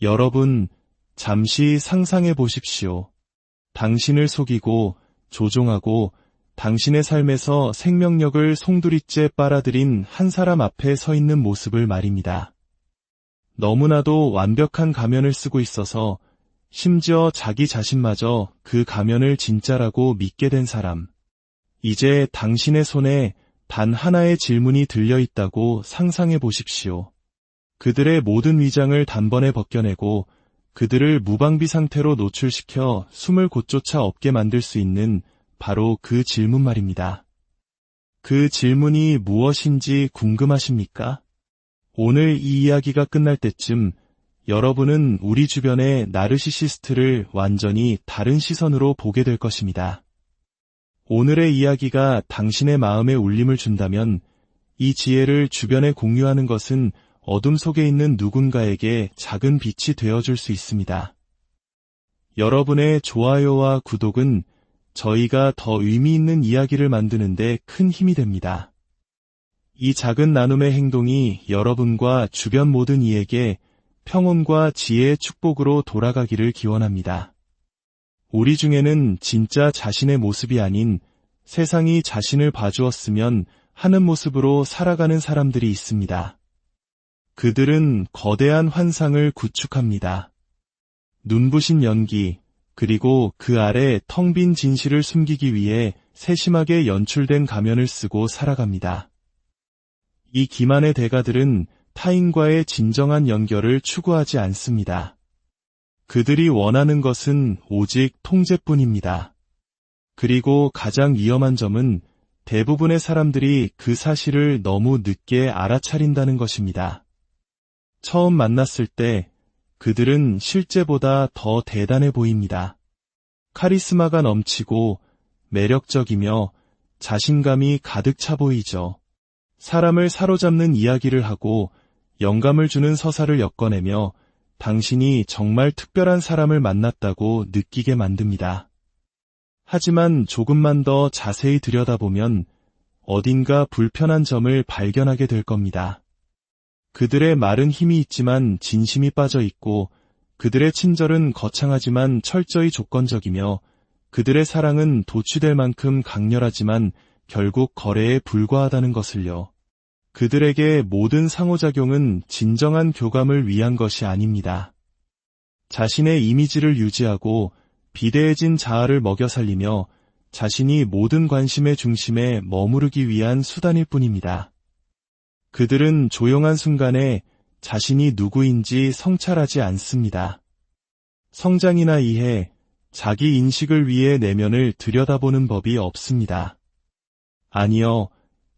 여러분, 잠시 상상해 보십시오. 당신을 속이고 조종하고 당신의 삶에서 생명력을 송두리째 빨아들인 한 사람 앞에 서 있는 모습을 말입니다. 너무나도 완벽한 가면을 쓰고 있어서 심지어 자기 자신마저 그 가면을 진짜라고 믿게 된 사람. 이제 당신의 손에 단 하나의 질문이 들려 있다고 상상해 보십시오. 그들의 모든 위장을 단번에 벗겨내고 그들을 무방비 상태로 노출시켜 숨을 곳조차 없게 만들 수 있는 바로 그 질문 말입니다. 그 질문이 무엇인지 궁금하십니까? 오늘 이 이야기가 끝날 때쯤 여러분은 우리 주변의 나르시시스트를 완전히 다른 시선으로 보게 될 것입니다. 오늘의 이야기가 당신의 마음에 울림을 준다면 이 지혜를 주변에 공유하는 것은 어둠 속에 있는 누군가에게 작은 빛이 되어줄 수 있습니다. 여러분의 좋아요와 구독은 저희가 더 의미 있는 이야기를 만드는데 큰 힘이 됩니다. 이 작은 나눔의 행동이 여러분과 주변 모든 이에게 평온과 지혜의 축복으로 돌아가기를 기원합니다. 우리 중에는 진짜 자신의 모습이 아닌 세상이 자신을 봐주었으면 하는 모습으로 살아가는 사람들이 있습니다. 그들은 거대한 환상을 구축합니다. 눈부신 연기, 그리고 그 아래 텅 빈 진실을 숨기기 위해 세심하게 연출된 가면을 쓰고 살아갑니다. 이 기만의 대가들은 타인과의 진정한 연결을 추구하지 않습니다. 그들이 원하는 것은 오직 통제뿐입니다. 그리고 가장 위험한 점은 대부분의 사람들이 그 사실을 너무 늦게 알아차린다는 것입니다. 처음 만났을 때 그들은 실제보다 더 대단해 보입니다. 카리스마가 넘치고 매력적이며 자신감이 가득 차 보이죠. 사람을 사로잡는 이야기를 하고 영감을 주는 서사를 엮어내며 당신이 정말 특별한 사람을 만났다고 느끼게 만듭니다. 하지만 조금만 더 자세히 들여다보면 어딘가 불편한 점을 발견하게 될 겁니다. 그들의 말은 힘이 있지만 진심이 빠져 있고 그들의 친절은 거창하지만 철저히 조건적이며 그들의 사랑은 도취될 만큼 강렬하지만 결국 거래에 불과하다는 것을요. 그들에게 모든 상호작용은 진정한 교감을 위한 것이 아닙니다. 자신의 이미지를 유지하고 비대해진 자아를 먹여 살리며 자신이 모든 관심의 중심에 머무르기 위한 수단일 뿐입니다. 그들은 조용한 순간에 자신이 누구인지 성찰하지 않습니다. 성장이나 이해, 자기 인식을 위해 내면을 들여다보는 법이 없습니다. 아니요,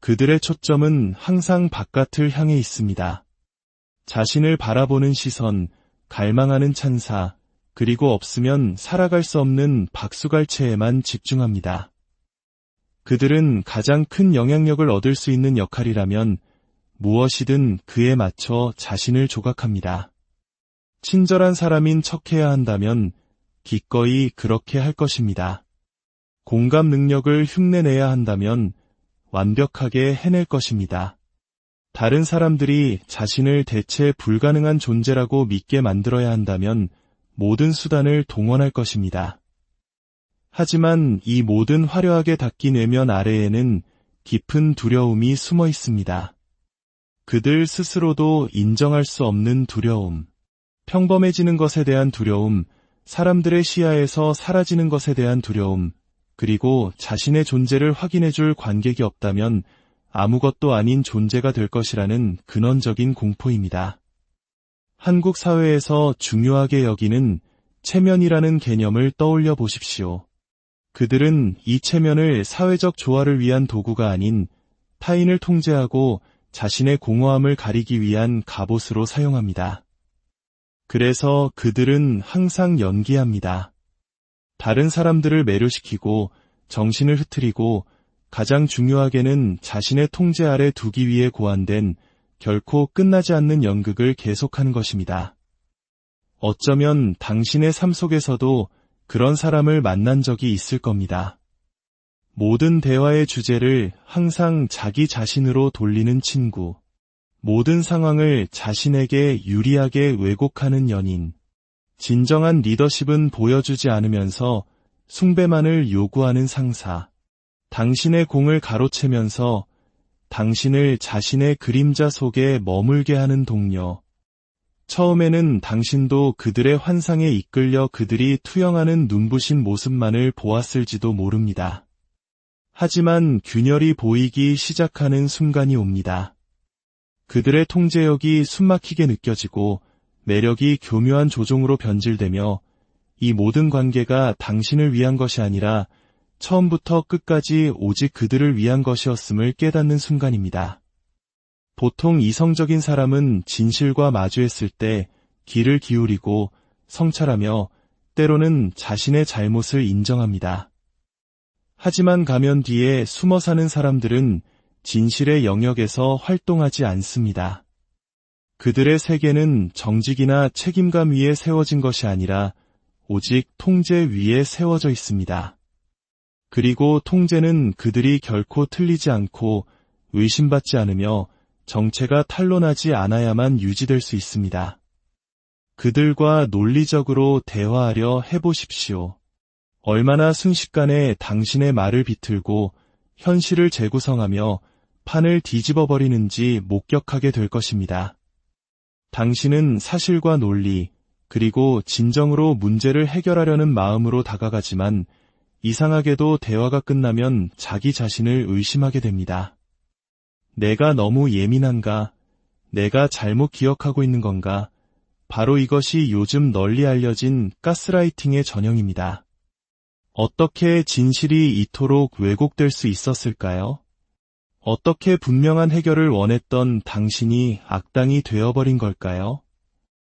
그들의 초점은 항상 바깥을 향해 있습니다. 자신을 바라보는 시선, 갈망하는 찬사, 그리고 없으면 살아갈 수 없는 박수갈채에만 집중합니다. 그들은 가장 큰 영향력을 얻을 수 있는 역할이라면 무엇이든 그에 맞춰 자신을 조각합니다. 친절한 사람인 척해야 한다면 기꺼이 그렇게 할 것입니다. 공감 능력을 흉내내야 한다면 완벽하게 해낼 것입니다. 다른 사람들이 자신을 대체 불가능한 존재라고 믿게 만들어야 한다면 모든 수단을 동원할 것입니다. 하지만 이 모든 화려하게 닦인 외면 아래에는 깊은 두려움이 숨어 있습니다. 그들 스스로도 인정할 수 없는 두려움, 평범해지는 것에 대한 두려움, 사람들의 시야에서 사라지는 것에 대한 두려움, 그리고 자신의 존재를 확인해줄 관객이 없다면 아무것도 아닌 존재가 될 것이라는 근원적인 공포입니다. 한국 사회에서 중요하게 여기는 체면이라는 개념을 떠올려 보십시오. 그들은 이 체면을 사회적 조화를 위한 도구가 아닌 타인을 통제하고 자신의 공허함을 가리기 위한 갑옷으로 사용합니다. 그래서 그들은 항상 연기합니다. 다른 사람들을 매료시키고 정신을 흐트리고 가장 중요하게는 자신의 통제 아래 두기 위해 고안된 결코 끝나지 않는 연극을 계속하는 것입니다. 어쩌면 당신의 삶 속에서도 그런 사람을 만난 적이 있을 겁니다. 모든 대화의 주제를 항상 자기 자신으로 돌리는 친구. 모든 상황을 자신에게 유리하게 왜곡하는 연인. 진정한 리더십은 보여주지 않으면서 숭배만을 요구하는 상사. 당신의 공을 가로채면서 당신을 자신의 그림자 속에 머물게 하는 동료. 처음에는 당신도 그들의 환상에 이끌려 그들이 투영하는 눈부신 모습만을 보았을지도 모릅니다. 하지만 균열이 보이기 시작하는 순간이 옵니다. 그들의 통제력이 숨막히게 느껴지고 매력이 교묘한 조종으로 변질되며 이 모든 관계가 당신을 위한 것이 아니라 처음부터 끝까지 오직 그들을 위한 것이었음을 깨닫는 순간입니다. 보통 이성적인 사람은 진실과 마주했을 때 귀를 기울이고 성찰하며 때로는 자신의 잘못을 인정합니다. 하지만 가면 뒤에 숨어 사는 사람들은 진실의 영역에서 활동하지 않습니다. 그들의 세계는 정직이나 책임감 위에 세워진 것이 아니라 오직 통제 위에 세워져 있습니다. 그리고 통제는 그들이 결코 틀리지 않고 의심받지 않으며 정체가 탄로나지 않아야만 유지될 수 있습니다. 그들과 논리적으로 대화하려 해보십시오. 얼마나 순식간에 당신의 말을 비틀고 현실을 재구성하며 판을 뒤집어 버리는지 목격하게 될 것입니다. 당신은 사실과 논리, 그리고 진정으로 문제를 해결하려는 마음으로 다가가지만 이상하게도 대화가 끝나면 자기 자신을 의심하게 됩니다. 내가 너무 예민한가? 내가 잘못 기억하고 있는 건가? 바로 이것이 요즘 널리 알려진 가스라이팅의 전형입니다. 어떻게 진실이 이토록 왜곡될 수 있었을까요? 어떻게 분명한 해결을 원했던 당신이 악당이 되어버린 걸까요?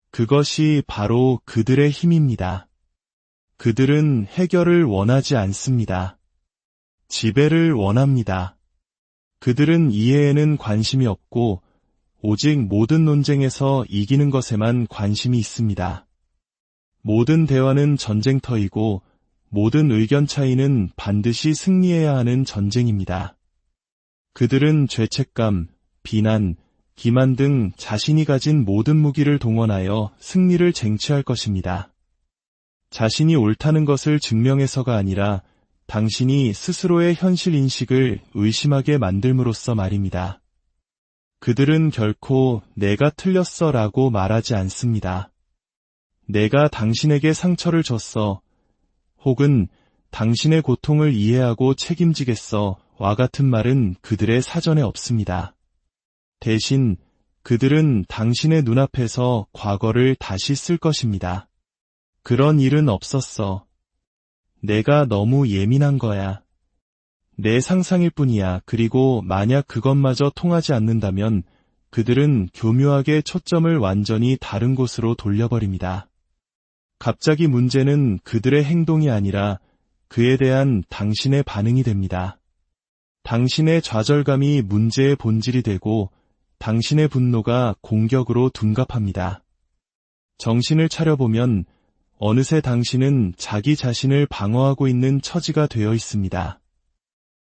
그것이 바로 그들의 힘입니다. 그들은 해결을 원하지 않습니다. 지배를 원합니다. 그들은 이해에는 관심이 없고 오직 모든 논쟁에서 이기는 것에만 관심이 있습니다. 모든 대화는 전쟁터이고 모든 의견 차이는 반드시 승리해야 하는 전쟁입니다. 그들은 죄책감, 비난, 기만 등 자신이 가진 모든 무기를 동원하여 승리를 쟁취할 것입니다. 자신이 옳다는 것을 증명해서가 아니라 당신이 스스로의 현실 인식을 의심하게 만들므로써 말입니다. 그들은 결코 내가 틀렸어 라고 말하지 않습니다. 내가 당신에게 상처를 줬어, 혹은 당신의 고통을 이해하고 책임지겠어 와 같은 말은 그들의 사전에 없습니다. 대신 그들은 당신의 눈앞에서 과거를 다시 쓸 것입니다. 그런 일은 없었어. 내가 너무 예민한 거야. 내 상상일 뿐이야. 그리고 만약 그것마저 통하지 않는다면 그들은 교묘하게 초점을 완전히 다른 곳으로 돌려버립니다. 갑자기 문제는 그들의 행동이 아니라 그에 대한 당신의 반응이 됩니다. 당신의 좌절감이 문제의 본질이 되고 당신의 분노가 공격으로 둔갑합니다. 정신을 차려보면 어느새 당신은 자기 자신을 방어하고 있는 처지가 되어 있습니다.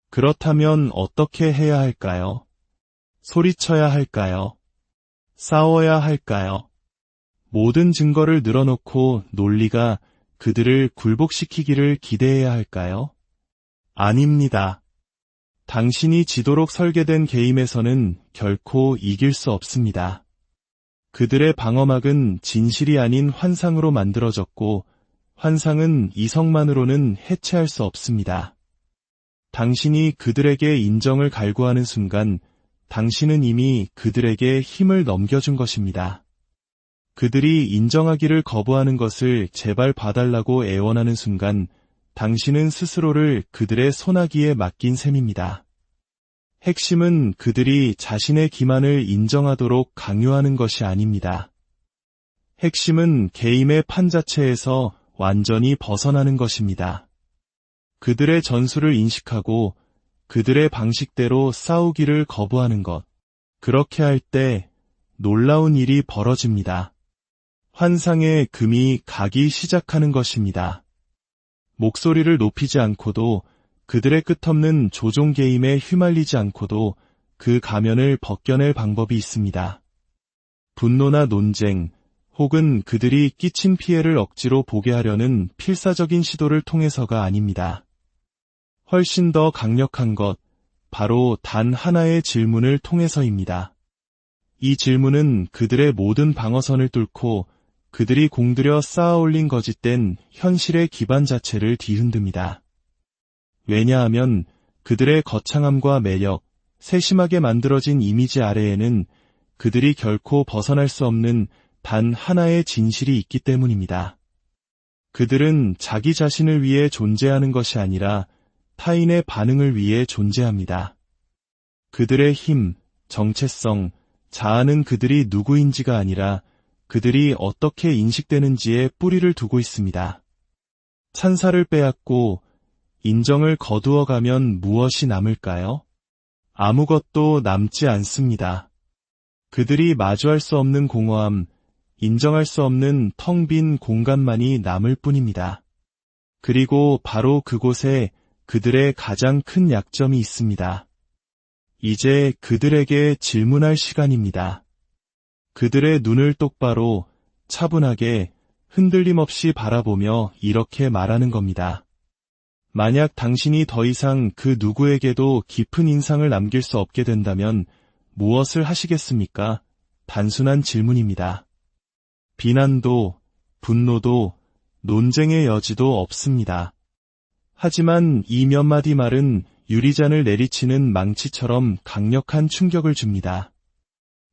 그렇다면 어떻게 해야 할까요? 소리쳐야 할까요? 싸워야 할까요? 모든 증거를 늘어놓고 논리가 그들을 굴복시키기를 기대해야 할까요? 아닙니다. 당신이 지도록 설계된 게임에서는 결코 이길 수 없습니다. 그들의 방어막은 진실이 아닌 환상으로 만들어졌고 환상은 이성만으로는 해체할 수 없습니다. 당신이 그들에게 인정을 갈구하는 순간 당신은 이미 그들에게 힘을 넘겨준 것입니다. 그들이 인정하기를 거부하는 것을 제발 봐달라고 애원하는 순간 당신은 스스로를 그들의 소나기에 맡긴 셈입니다. 핵심은 그들이 자신의 기만을 인정하도록 강요하는 것이 아닙니다. 핵심은 게임의 판 자체에서 완전히 벗어나는 것입니다. 그들의 전술을 인식하고 그들의 방식대로 싸우기를 거부하는 것. 그렇게 할 때 놀라운 일이 벌어집니다. 환상의 금이 가기 시작하는 것입니다. 목소리를 높이지 않고도 그들의 끝없는 조종 게임에 휘말리지 않고도 그 가면을 벗겨낼 방법이 있습니다. 분노나 논쟁, 혹은 그들이 끼친 피해를 억지로 보게 하려는 필사적인 시도를 통해서가 아닙니다. 훨씬 더 강력한 것, 바로 단 하나의 질문을 통해서입니다. 이 질문은 그들의 모든 방어선을 뚫고 그들이 공들여 쌓아올린 거짓된 현실의 기반 자체를 뒤흔듭니다. 왜냐하면 그들의 거창함과 매력, 세심하게 만들어진 이미지 아래에는 그들이 결코 벗어날 수 없는 단 하나의 진실이 있기 때문입니다. 그들은 자기 자신을 위해 존재하는 것이 아니라 타인의 반응을 위해 존재합니다. 그들의 힘, 정체성, 자아는 그들이 누구인지가 아니라 그들이 어떻게 인식되는지에 뿌리를 두고 있습니다. 찬사를 빼앗고 인정을 거두어가면 무엇이 남을까요? 아무것도 남지 않습니다. 그들이 마주할 수 없는 공허함, 인정할 수 없는 텅 빈 공간만이 남을 뿐입니다. 그리고 바로 그곳에 그들의 가장 큰 약점이 있습니다. 이제 그들에게 질문할 시간입니다. 그들의 눈을 똑바로, 차분하게, 흔들림 없이 바라보며 이렇게 말하는 겁니다. 만약 당신이 더 이상 그 누구에게도 깊은 인상을 남길 수 없게 된다면 무엇을 하시겠습니까? 단순한 질문입니다. 비난도, 분노도, 논쟁의 여지도 없습니다. 하지만 이 몇 마디 말은 유리잔을 내리치는 망치처럼 강력한 충격을 줍니다.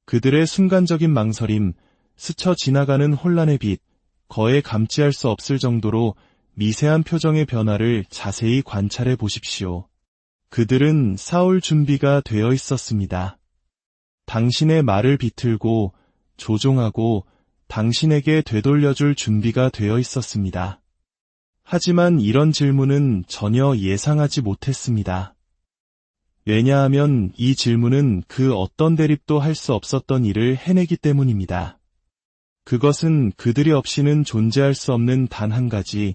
그들의 순간적인 망설임, 스쳐 지나가는 혼란의 빛, 거에 감지할 수 없을 정도로 미세한 표정의 변화를 자세히 관찰해 보십시오. 그들은 싸울 준비가 되어 있었습니다. 당신의 말을 비틀고, 조종하고, 당신에게 되돌려줄 준비가 되어 있었습니다. 하지만 이런 질문은 전혀 예상하지 못했습니다. 왜냐하면 이 질문은 그 어떤 대립도 할 수 없었던 일을 해내기 때문입니다. 그것은 그들이 없이는 존재할 수 없는 단 한 가지,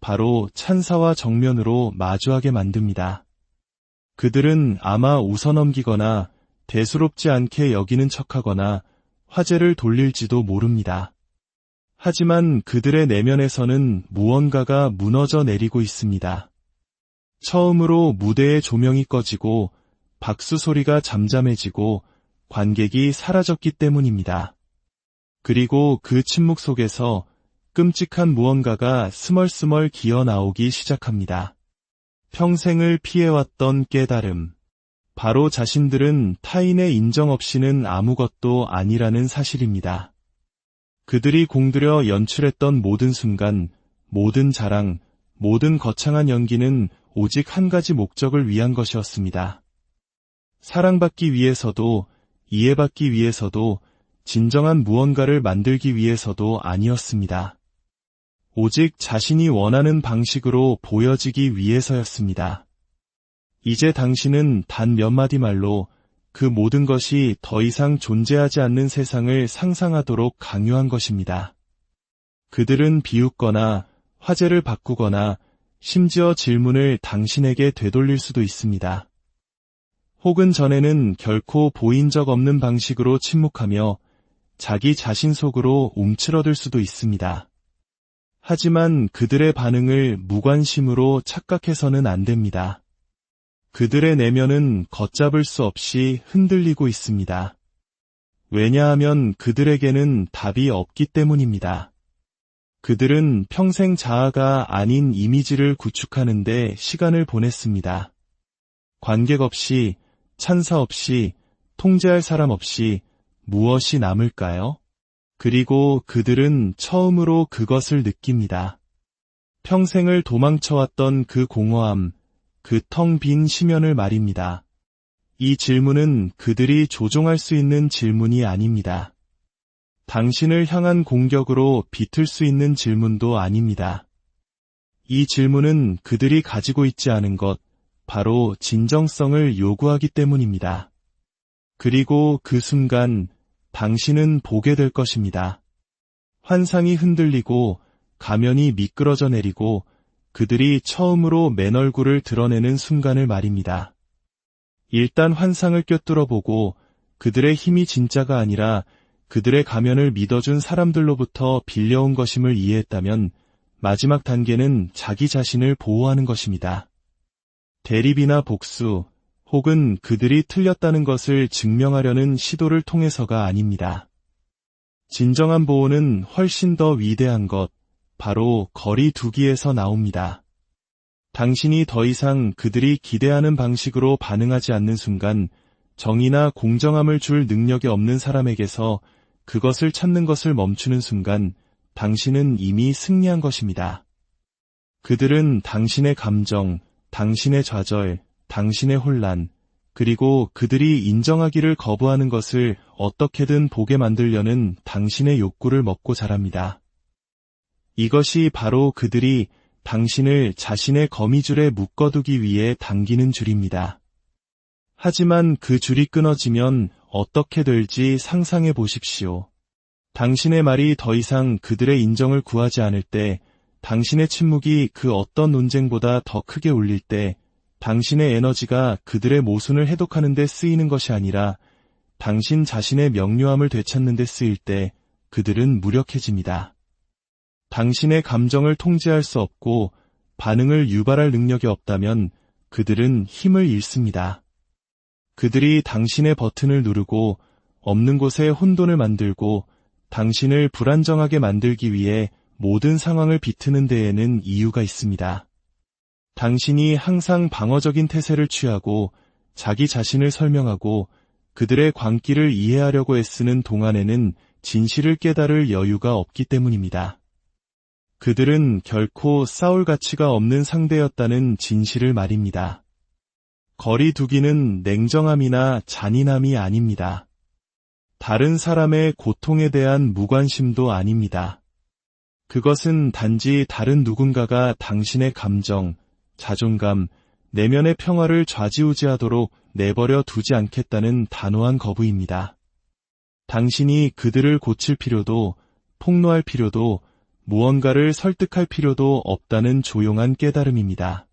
바로 찬사와 정면으로 마주하게 만듭니다. 그들은 아마 웃어넘기거나 대수롭지 않게 여기는 척하거나 화제를 돌릴지도 모릅니다. 하지만 그들의 내면에서는 무언가가 무너져 내리고 있습니다. 처음으로 무대의 조명이 꺼지고 박수 소리가 잠잠해지고 관객이 사라졌기 때문입니다. 그리고 그 침묵 속에서 끔찍한 무언가가 스멀스멀 기어 나오기 시작합니다. 평생을 피해왔던 깨달음. 바로 자신들은 타인의 인정 없이는 아무것도 아니라는 사실입니다. 그들이 공들여 연출했던 모든 순간, 모든 자랑, 모든 거창한 연기는 오직 한 가지 목적을 위한 것이었습니다. 사랑받기 위해서도, 이해받기 위해서도, 진정한 무언가를 만들기 위해서도 아니었습니다. 오직 자신이 원하는 방식으로 보여지기 위해서였습니다. 이제 당신은 단 몇 마디 말로 그 모든 것이 더 이상 존재하지 않는 세상을 상상하도록 강요한 것입니다. 그들은 비웃거나 화제를 바꾸거나 심지어 질문을 당신에게 되돌릴 수도 있습니다. 혹은 전에는 결코 보인 적 없는 방식으로 침묵하며 자기 자신 속으로 움츠러들 수도 있습니다. 하지만 그들의 반응을 무관심으로 착각해서는 안 됩니다. 그들의 내면은 걷잡을 수 없이 흔들리고 있습니다. 왜냐하면 그들에게는 답이 없기 때문입니다. 그들은 평생 자아가 아닌 이미지를 구축하는 데 시간을 보냈습니다. 관객 없이, 찬사 없이, 통제할 사람 없이 무엇이 남을까요? 그리고 그들은 처음으로 그것을 느낍니다. 평생을 도망쳐왔던 그 공허함, 그 텅 빈 심연을 말입니다. 이 질문은 그들이 조종할 수 있는 질문이 아닙니다. 당신을 향한 공격으로 비틀 수 있는 질문도 아닙니다. 이 질문은 그들이 가지고 있지 않은 것, 바로 진정성을 요구하기 때문입니다. 그리고 그 순간 당신은 보게 될 것입니다. 환상이 흔들리고 가면이 미끄러져 내리고 그들이 처음으로 맨 얼굴을 드러내는 순간을 말입니다. 일단 환상을 꿰뚫어 보고 그들의 힘이 진짜가 아니라 그들의 가면을 믿어준 사람들로부터 빌려온 것임을 이해했다면 마지막 단계는 자기 자신을 보호하는 것입니다. 대립이나 복수, 혹은 그들이 틀렸다는 것을 증명하려는 시도를 통해서가 아닙니다. 진정한 보호는 훨씬 더 위대한 것, 바로 거리 두기에서 나옵니다. 당신이 더 이상 그들이 기대하는 방식으로 반응하지 않는 순간 정의나 공정함을 줄 능력이 없는 사람에게서 그것을 찾는 것을 멈추는 순간 당신은 이미 승리한 것입니다. 그들은 당신의 감정, 당신의 좌절, 당신의 혼란, 그리고 그들이 인정하기를 거부하는 것을 어떻게든 보게 만들려는 당신의 욕구를 먹고 자랍니다. 이것이 바로 그들이 당신을 자신의 거미줄에 묶어두기 위해 당기는 줄입니다. 하지만 그 줄이 끊어지면 어떻게 될지 상상해 보십시오. 당신의 말이 더 이상 그들의 인정을 구하지 않을 때, 당신의 침묵이 그 어떤 논쟁보다 더 크게 울릴 때, 당신의 에너지가 그들의 모순을 해독하는 데 쓰이는 것이 아니라 당신 자신의 명료함을 되찾는 데 쓰일 때 그들은 무력해집니다. 당신의 감정을 통제할 수 없고 반응을 유발할 능력이 없다면 그들은 힘을 잃습니다. 그들이 당신의 버튼을 누르고 없는 곳에 혼돈을 만들고 당신을 불안정하게 만들기 위해 모든 상황을 비트는 데에는 이유가 있습니다. 당신이 항상 방어적인 태세를 취하고 자기 자신을 설명하고 그들의 광기를 이해하려고 애쓰는 동안에는 진실을 깨달을 여유가 없기 때문입니다. 그들은 결코 싸울 가치가 없는 상대였다는 진실을 말입니다. 거리 두기는 냉정함이나 잔인함이 아닙니다. 다른 사람의 고통에 대한 무관심도 아닙니다. 그것은 단지 다른 누군가가 당신의 감정, 자존감, 내면의 평화를 좌지우지하도록 내버려 두지 않겠다는 단호한 거부입니다. 당신이 그들을 고칠 필요도, 폭로할 필요도, 무언가를 설득할 필요도 없다는 조용한 깨달음입니다.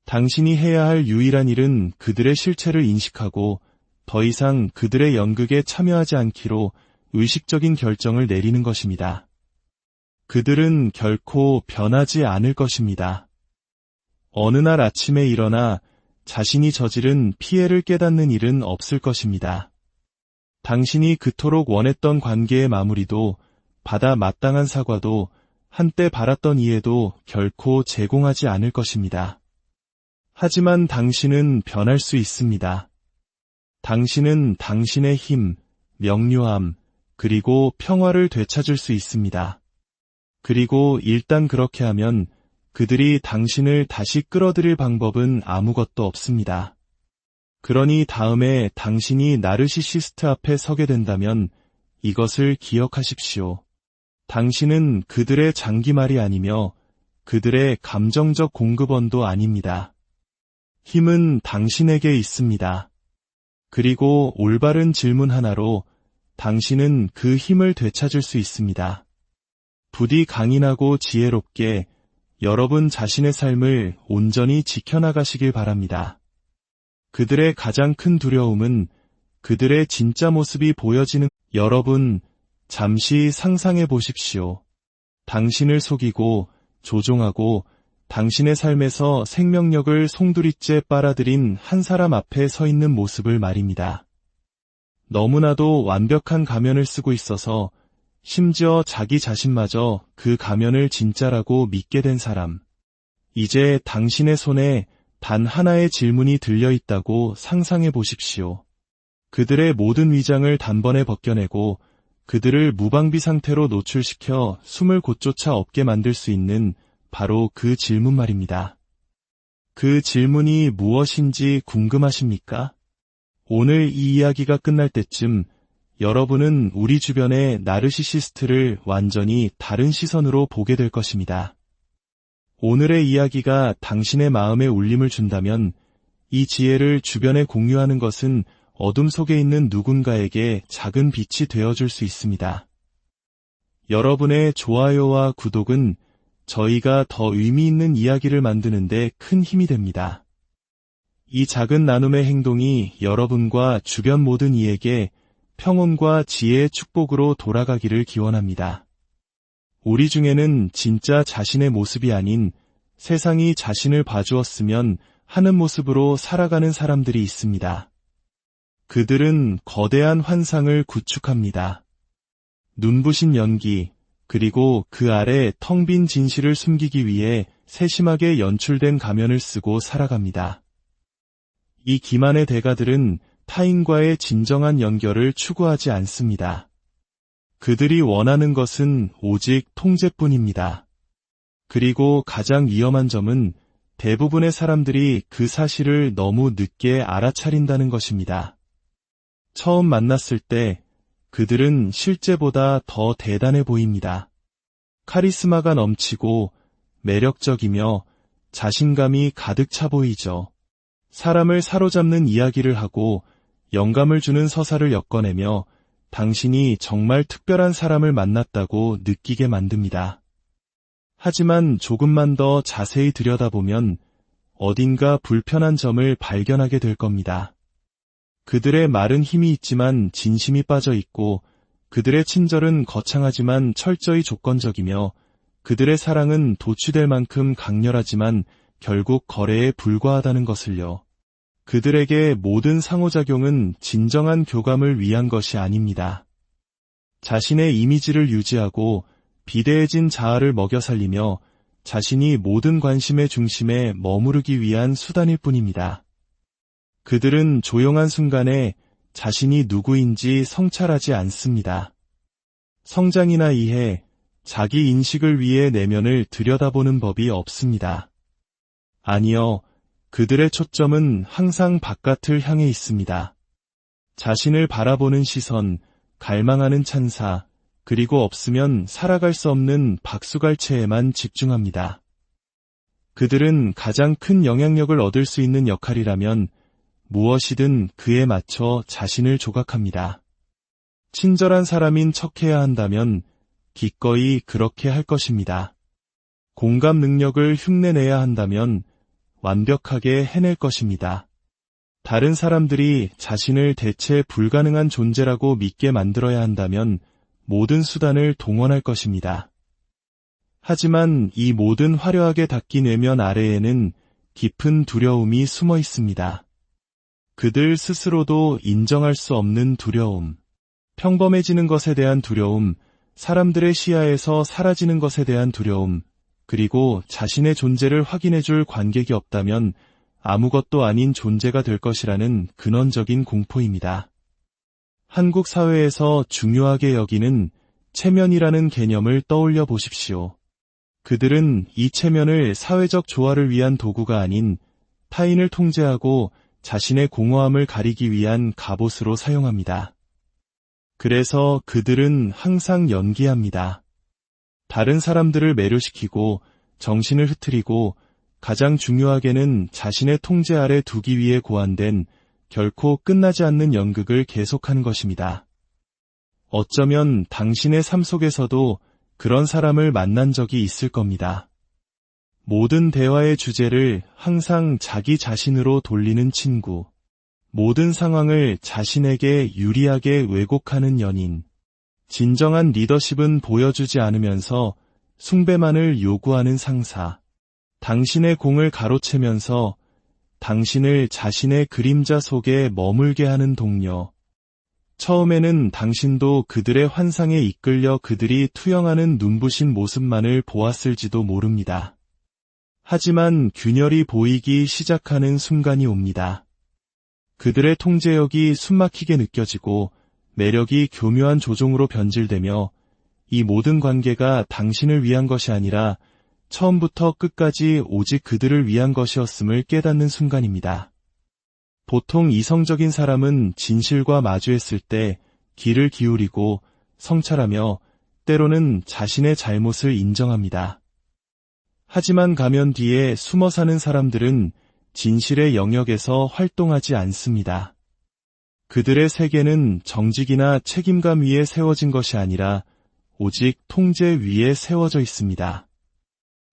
당신이 해야 할 유일한 일은 그들의 실체를 인식하고 더 이상 그들의 연극에 참여하지 않기로 의식적인 결정을 내리는 것입니다. 그들은 결코 변하지 않을 것입니다. 어느 날 아침에 일어나 자신이 저지른 피해를 깨닫는 일은 없을 것입니다. 당신이 그토록 원했던 관계의 마무리도 받아 마땅한 사과도 한때 바랐던 이해도 결코 제공하지 않을 것입니다. 하지만 당신은 변할 수 있습니다. 당신은 당신의 힘, 명료함, 그리고 평화를 되찾을 수 있습니다. 그리고 일단 그렇게 하면 그들이 당신을 다시 끌어들일 방법은 아무것도 없습니다. 그러니 다음에 당신이 나르시시스트 앞에 서게 된다면 이것을 기억하십시오. 당신은 그들의 장기말이 아니며 그들의 감정적 공급원도 아닙니다. 힘은 당신에게 있습니다. 그리고 올바른 질문 하나로 당신은 그 힘을 되찾을 수 있습니다. 부디 강인하고 지혜롭게 여러분 자신의 삶을 온전히 지켜나가시길 바랍니다. 그들의 가장 큰 두려움은 그들의 진짜 모습이 보여지는 여러분, 잠시 상상해 보십시오. 당신을 속이고 조종하고 당신의 삶에서 생명력을 송두리째 빨아들인 한 사람 앞에 서 있는 모습을 말입니다. 너무나도 완벽한 가면을 쓰고 있어서 심지어 자기 자신마저 그 가면을 진짜라고 믿게 된 사람. 이제 당신의 손에 단 하나의 질문이 들려있다고 상상해 보십시오. 그들의 모든 위장을 단번에 벗겨내고 그들을 무방비 상태로 노출시켜 숨을 곧조차 없게 만들 수 있는 바로 그 질문 말입니다. 그 질문이 무엇인지 궁금하십니까? 오늘 이 이야기가 끝날 때쯤 여러분은 우리 주변의 나르시시스트를 완전히 다른 시선으로 보게 될 것입니다. 오늘의 이야기가 당신의 마음에 울림을 준다면 이 지혜를 주변에 공유하는 것은 어둠 속에 있는 누군가에게 작은 빛이 되어줄 수 있습니다. 여러분의 좋아요와 구독은 저희가 더 의미 있는 이야기를 만드는데 큰 힘이 됩니다. 이 작은 나눔의 행동이 여러분과 주변 모든 이에게 평온과 지혜의 축복으로 돌아가기를 기원합니다. 우리 중에는 진짜 자신의 모습이 아닌 세상이 자신을 봐주었으면 하는 모습으로 살아가는 사람들이 있습니다. 그들은 거대한 환상을 구축합니다. 눈부신 연기, 그리고 그 아래 텅 빈 진실을 숨기기 위해 세심하게 연출된 가면을 쓰고 살아갑니다. 이 기만의 대가들은 타인과의 진정한 연결을 추구하지 않습니다. 그들이 원하는 것은 오직 통제뿐입니다. 그리고 가장 위험한 점은 대부분의 사람들이 그 사실을 너무 늦게 알아차린다는 것입니다. 처음 만났을 때 그들은 실제보다 더 대단해 보입니다. 카리스마가 넘치고 매력적이며 자신감이 가득 차 보이죠. 사람을 사로잡는 이야기를 하고 영감을 주는 서사를 엮어내며 당신이 정말 특별한 사람을 만났다고 느끼게 만듭니다. 하지만 조금만 더 자세히 들여다보면 어딘가 불편한 점을 발견하게 될 겁니다. 그들의 말은 힘이 있지만 진심이 빠져 있고, 그들의 친절은 거창하지만 철저히 조건적이며, 그들의 사랑은 도취될 만큼 강렬하지만 결국 거래에 불과하다는 것을요. 그들에게 모든 상호작용은 진정한 교감을 위한 것이 아닙니다. 자신의 이미지를 유지하고 비대해진 자아를 먹여 살리며 자신이 모든 관심의 중심에 머무르기 위한 수단일 뿐입니다. 그들은 조용한 순간에 자신이 누구인지 성찰하지 않습니다. 성장이나 이해, 자기 인식을 위해 내면을 들여다보는 법이 없습니다. 아니요, 그들의 초점은 항상 바깥을 향해 있습니다. 자신을 바라보는 시선, 갈망하는 찬사, 그리고 없으면 살아갈 수 없는 박수갈채에만 집중합니다. 그들은 가장 큰 영향력을 얻을 수 있는 역할이라면 무엇이든 그에 맞춰 자신을 조각합니다. 친절한 사람인 척해야 한다면 기꺼이 그렇게 할 것입니다. 공감 능력을 흉내내야 한다면 완벽하게 해낼 것입니다. 다른 사람들이 자신을 대체 불가능한 존재라고 믿게 만들어야 한다면 모든 수단을 동원할 것입니다. 하지만 이 모든 화려하게 닦인 외면 아래에는 깊은 두려움이 숨어 있습니다. 그들 스스로도 인정할 수 없는 두려움, 평범해지는 것에 대한 두려움, 사람들의 시야에서 사라지는 것에 대한 두려움, 그리고 자신의 존재를 확인해줄 관객이 없다면 아무것도 아닌 존재가 될 것이라는 근원적인 공포입니다. 한국 사회에서 중요하게 여기는 체면이라는 개념을 떠올려 보십시오. 그들은 이 체면을 사회적 조화를 위한 도구가 아닌 타인을 통제하고 자신의 공허함을 가리기 위한 갑옷으로 사용합니다. 그래서 그들은 항상 연기합니다. 다른 사람들을 매료시키고 정신을 흐트리고 가장 중요하게는 자신의 통제 아래 두기 위해 고안된 결코 끝나지 않는 연극을 계속하는 것입니다. 어쩌면 당신의 삶 속에서도 그런 사람을 만난 적이 있을 겁니다. 모든 대화의 주제를 항상 자기 자신으로 돌리는 친구, 모든 상황을 자신에게 유리하게 왜곡하는 연인, 진정한 리더십은 보여주지 않으면서 숭배만을 요구하는 상사, 당신의 공을 가로채면서 당신을 자신의 그림자 속에 머물게 하는 동료, 처음에는 당신도 그들의 환상에 이끌려 그들이 투영하는 눈부신 모습만을 보았을지도 모릅니다. 하지만 균열이 보이기 시작하는 순간이 옵니다. 그들의 통제력이 숨막히게 느껴지고 매력이 교묘한 조종으로 변질되며 이 모든 관계가 당신을 위한 것이 아니라 처음부터 끝까지 오직 그들을 위한 것이었음을 깨닫는 순간입니다. 보통 이성적인 사람은 진실과 마주했을 때 귀를 기울이고 성찰하며 때로는 자신의 잘못을 인정합니다. 하지만 가면 뒤에 숨어 사는 사람들은 진실의 영역에서 활동하지 않습니다. 그들의 세계는 정직이나 책임감 위에 세워진 것이 아니라 오직 통제 위에 세워져 있습니다.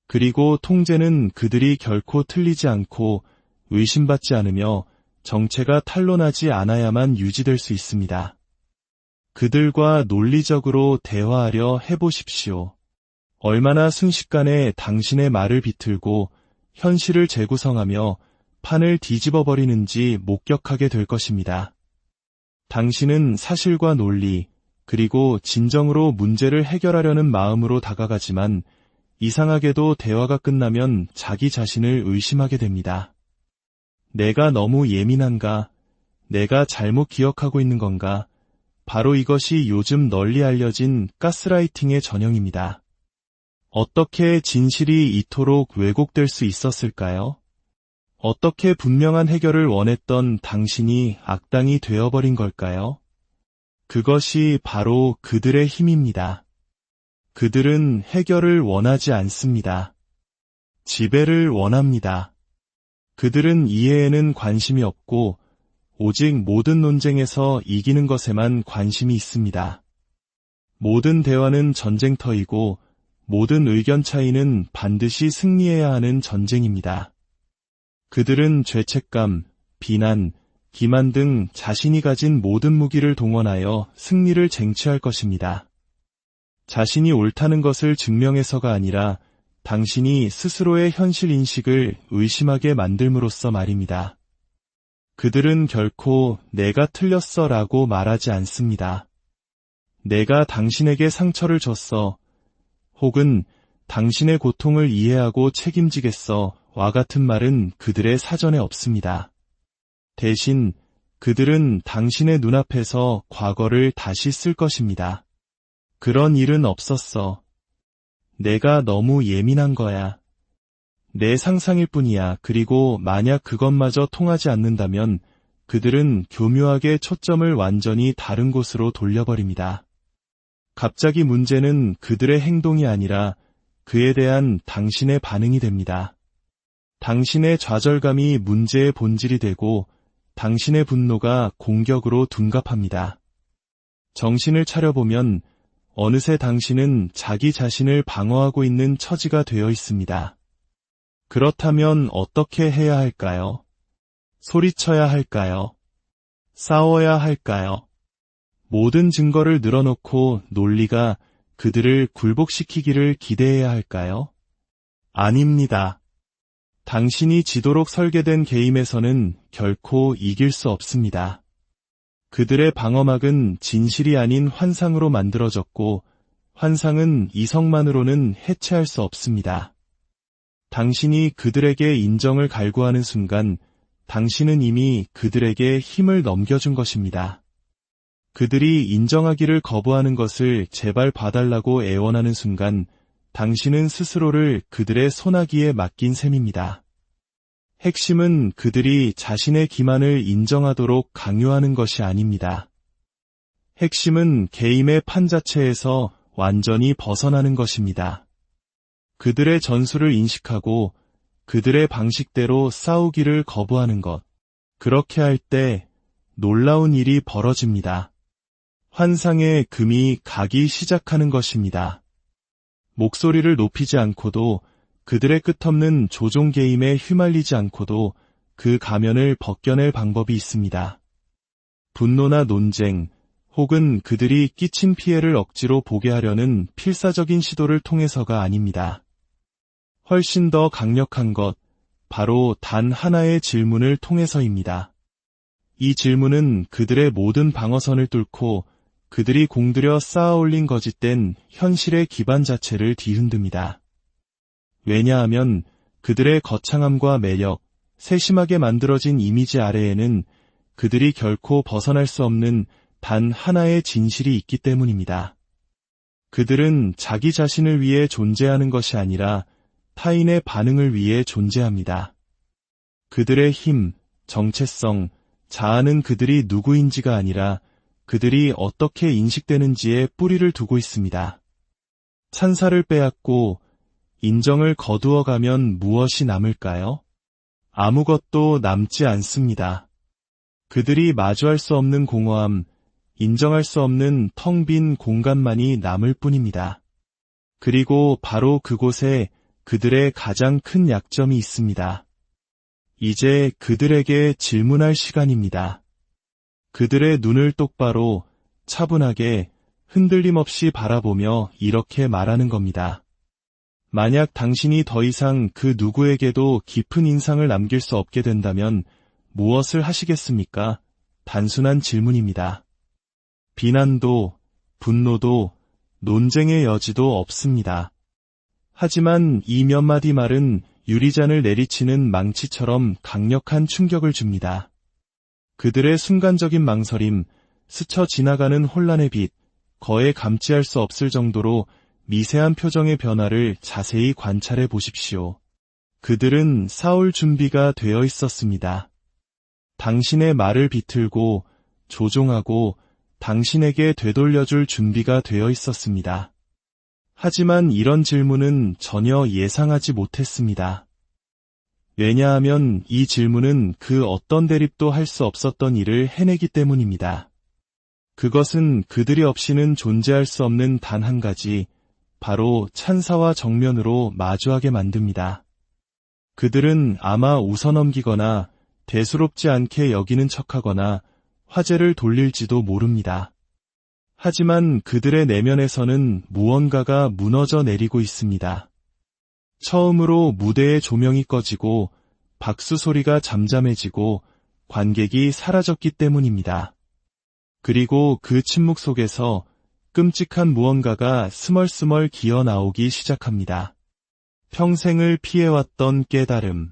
그리고 통제는 그들이 결코 틀리지 않고 의심받지 않으며 정체가 탄로나지 않아야만 유지될 수 있습니다. 그들과 논리적으로 대화하려 해보십시오. 얼마나 순식간에 당신의 말을 비틀고 현실을 재구성하며 판을 뒤집어 버리는지 목격하게 될 것입니다. 당신은 사실과 논리, 그리고 진정으로 문제를 해결하려는 마음으로 다가가지만 이상하게도 대화가 끝나면 자기 자신을 의심하게 됩니다. 내가 너무 예민한가? 내가 잘못 기억하고 있는 건가? 바로 이것이 요즘 널리 알려진 가스라이팅의 전형입니다. 어떻게 진실이 이토록 왜곡될 수 있었을까요? 어떻게 분명한 해결을 원했던 당신이 악당이 되어버린 걸까요? 그것이 바로 그들의 힘입니다. 그들은 해결을 원하지 않습니다. 지배를 원합니다. 그들은 이해에는 관심이 없고 오직 모든 논쟁에서 이기는 것에만 관심이 있습니다. 모든 대화는 전쟁터이고 모든 의견 차이는 반드시 승리해야 하는 전쟁입니다. 그들은 죄책감, 비난, 기만 등 자신이 가진 모든 무기를 동원하여 승리를 쟁취할 것입니다. 자신이 옳다는 것을 증명해서가 아니라 당신이 스스로의 현실 인식을 의심하게 만들므로써 말입니다. 그들은 결코 내가 틀렸어 라고 말하지 않습니다. 내가 당신에게 상처를 줬어, 혹은 당신의 고통을 이해하고 책임지겠어 와 같은 말은 그들의 사전에 없습니다. 대신 그들은 당신의 눈앞에서 과거를 다시 쓸 것입니다. 그런 일은 없었어. 내가 너무 예민한 거야. 내 상상일 뿐이야. 그리고 만약 그것마저 통하지 않는다면 그들은 교묘하게 초점을 완전히 다른 곳으로 돌려버립니다. 갑자기 문제는 그들의 행동이 아니라 그에 대한 당신의 반응이 됩니다. 당신의 좌절감이 문제의 본질이 되고 당신의 분노가 공격으로 둔갑합니다. 정신을 차려보면 어느새 당신은 자기 자신을 방어하고 있는 처지가 되어 있습니다. 그렇다면 어떻게 해야 할까요? 소리쳐야 할까요? 싸워야 할까요? 모든 증거를 늘어놓고 논리가 그들을 굴복시키기를 기대해야 할까요? 아닙니다. 당신이 지도록 설계된 게임에서는 결코 이길 수 없습니다. 그들의 방어막은 진실이 아닌 환상으로 만들어졌고 환상은 이성만으로는 해체할 수 없습니다. 당신이 그들에게 인정을 갈구하는 순간 당신은 이미 그들에게 힘을 넘겨준 것입니다. 그들이 인정하기를 거부하는 것을 제발 봐달라고 애원하는 순간 당신은 스스로를 그들의 소나기에 맡긴 셈입니다. 핵심은 그들이 자신의 기만을 인정하도록 강요하는 것이 아닙니다. 핵심은 게임의 판 자체에서 완전히 벗어나는 것입니다. 그들의 전술을 인식하고 그들의 방식대로 싸우기를 거부하는 것. 그렇게 할 때 놀라운 일이 벌어집니다. 환상의 금이 가기 시작하는 것입니다. 목소리를 높이지 않고도 그들의 끝없는 조종 게임에 휘말리지 않고도 그 가면을 벗겨낼 방법이 있습니다. 분노나 논쟁, 혹은 그들이 끼친 피해를 억지로 보게 하려는 필사적인 시도를 통해서가 아닙니다. 훨씬 더 강력한 것, 바로 단 하나의 질문을 통해서입니다. 이 질문은 그들의 모든 방어선을 뚫고 그들이 공들여 쌓아올린 거짓된 현실의 기반 자체를 뒤흔듭니다. 왜냐하면 그들의 거창함과 매력, 세심하게 만들어진 이미지 아래에는 그들이 결코 벗어날 수 없는 단 하나의 진실이 있기 때문입니다. 그들은 자기 자신을 위해 존재하는 것이 아니라 타인의 반응을 위해 존재합니다. 그들의 힘, 정체성, 자아는 그들이 누구인지가 아니라 그들이 어떻게 인식되는지에 뿌리를 두고 있습니다. 찬사를 빼앗고 인정을 거두어가면 무엇이 남을까요? 아무것도 남지 않습니다. 그들이 마주할 수 없는 공허함, 인정할 수 없는 텅 빈 공간만이 남을 뿐입니다. 그리고 바로 그곳에 그들의 가장 큰 약점이 있습니다. 이제 그들에게 질문할 시간입니다. 그들의 눈을 똑바로, 차분하게, 흔들림 없이 바라보며 이렇게 말하는 겁니다. 만약 당신이 더 이상 그 누구에게도 깊은 인상을 남길 수 없게 된다면 무엇을 하시겠습니까? 단순한 질문입니다. 비난도, 분노도, 논쟁의 여지도 없습니다. 하지만 이 몇 마디 말은 유리잔을 내리치는 망치처럼 강력한 충격을 줍니다. 그들의 순간적인 망설임, 스쳐 지나가는 혼란의 빛, 거에 감지할 수 없을 정도로 미세한 표정의 변화를 자세히 관찰해 보십시오. 그들은 싸울 준비가 되어 있었습니다. 당신의 말을 비틀고, 조종하고, 당신에게 되돌려줄 준비가 되어 있었습니다. 하지만 이런 질문은 전혀 예상하지 못했습니다. 왜냐하면 이 질문은 그 어떤 대립도 할 수 없었던 일을 해내기 때문입니다. 그것은 그들이 없이는 존재할 수 없는 단 한 가지, 바로 찬사와 정면으로 마주하게 만듭니다. 그들은 아마 웃어넘기거나 대수롭지 않게 여기는 척하거나 화제를 돌릴지도 모릅니다. 하지만 그들의 내면에서는 무언가가 무너져 내리고 있습니다. 처음으로 무대의 조명이 꺼지고 박수 소리가 잠잠해지고 관객이 사라졌기 때문입니다. 그리고 그 침묵 속에서 끔찍한 무언가가 스멀스멀 기어 나오기 시작합니다. 평생을 피해왔던 깨달음.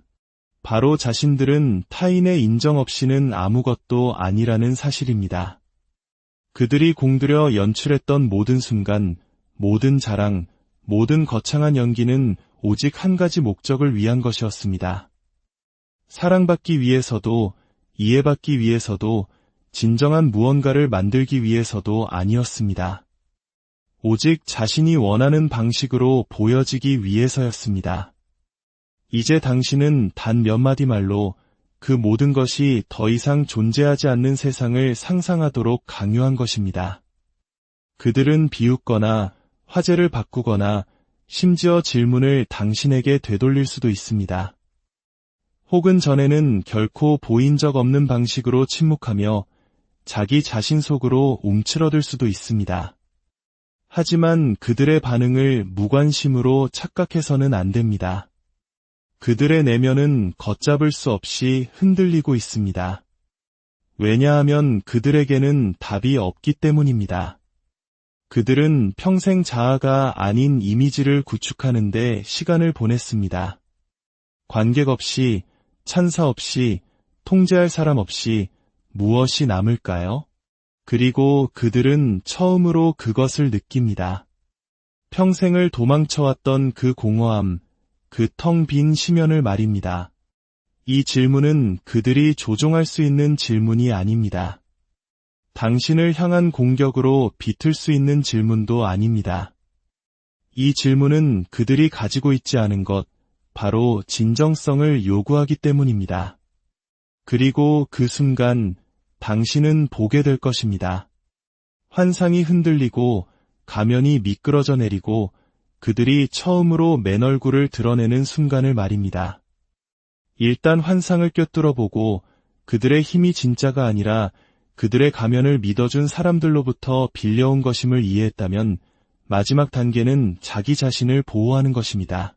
바로 자신들은 타인의 인정 없이는 아무것도 아니라는 사실입니다. 그들이 공들여 연출했던 모든 순간, 모든 자랑, 모든 거창한 연기는 오직 한 가지 목적을 위한 것이었습니다. 사랑받기 위해서도, 이해받기 위해서도, 진정한 무언가를 만들기 위해서도 아니었습니다. 오직 자신이 원하는 방식으로 보여지기 위해서였습니다. 이제 당신은 단 몇 마디 말로 그 모든 것이 더 이상 존재하지 않는 세상을 상상하도록 강요한 것입니다. 그들은 비웃거나 화제를 바꾸거나 심지어 질문을 당신에게 되돌릴 수도 있습니다. 혹은 전에는 결코 보인 적 없는 방식으로 침묵하며 자기 자신 속으로 움츠러들 수도 있습니다. 하지만 그들의 반응을 무관심으로 착각해서는 안 됩니다. 그들의 내면은 걷잡을 수 없이 흔들리고 있습니다. 왜냐하면 그들에게는 답이 없기 때문입니다. 그들은 평생 자아가 아닌 이미지를 구축하는 데 시간을 보냈습니다. 관객 없이, 찬사 없이, 통제할 사람 없이 무엇이 남을까요? 그리고 그들은 처음으로 그것을 느낍니다. 평생을 도망쳐왔던 그 공허함, 그 텅 빈 심연을 말입니다. 이 질문은 그들이 조종할 수 있는 질문이 아닙니다. 당신을 향한 공격으로 비틀 수 있는 질문도 아닙니다. 이 질문은 그들이 가지고 있지 않은 것, 바로 진정성을 요구하기 때문입니다. 그리고 그 순간 당신은 보게 될 것입니다. 환상이 흔들리고 가면이 미끄러져 내리고 그들이 처음으로 맨 얼굴을 드러내는 순간을 말입니다. 일단 환상을 꿰뚫어 보고 그들의 힘이 진짜가 아니라 그들의 가면을 믿어준 사람들로부터 빌려온 것임을 이해했다면 마지막 단계는 자기 자신을 보호하는 것입니다.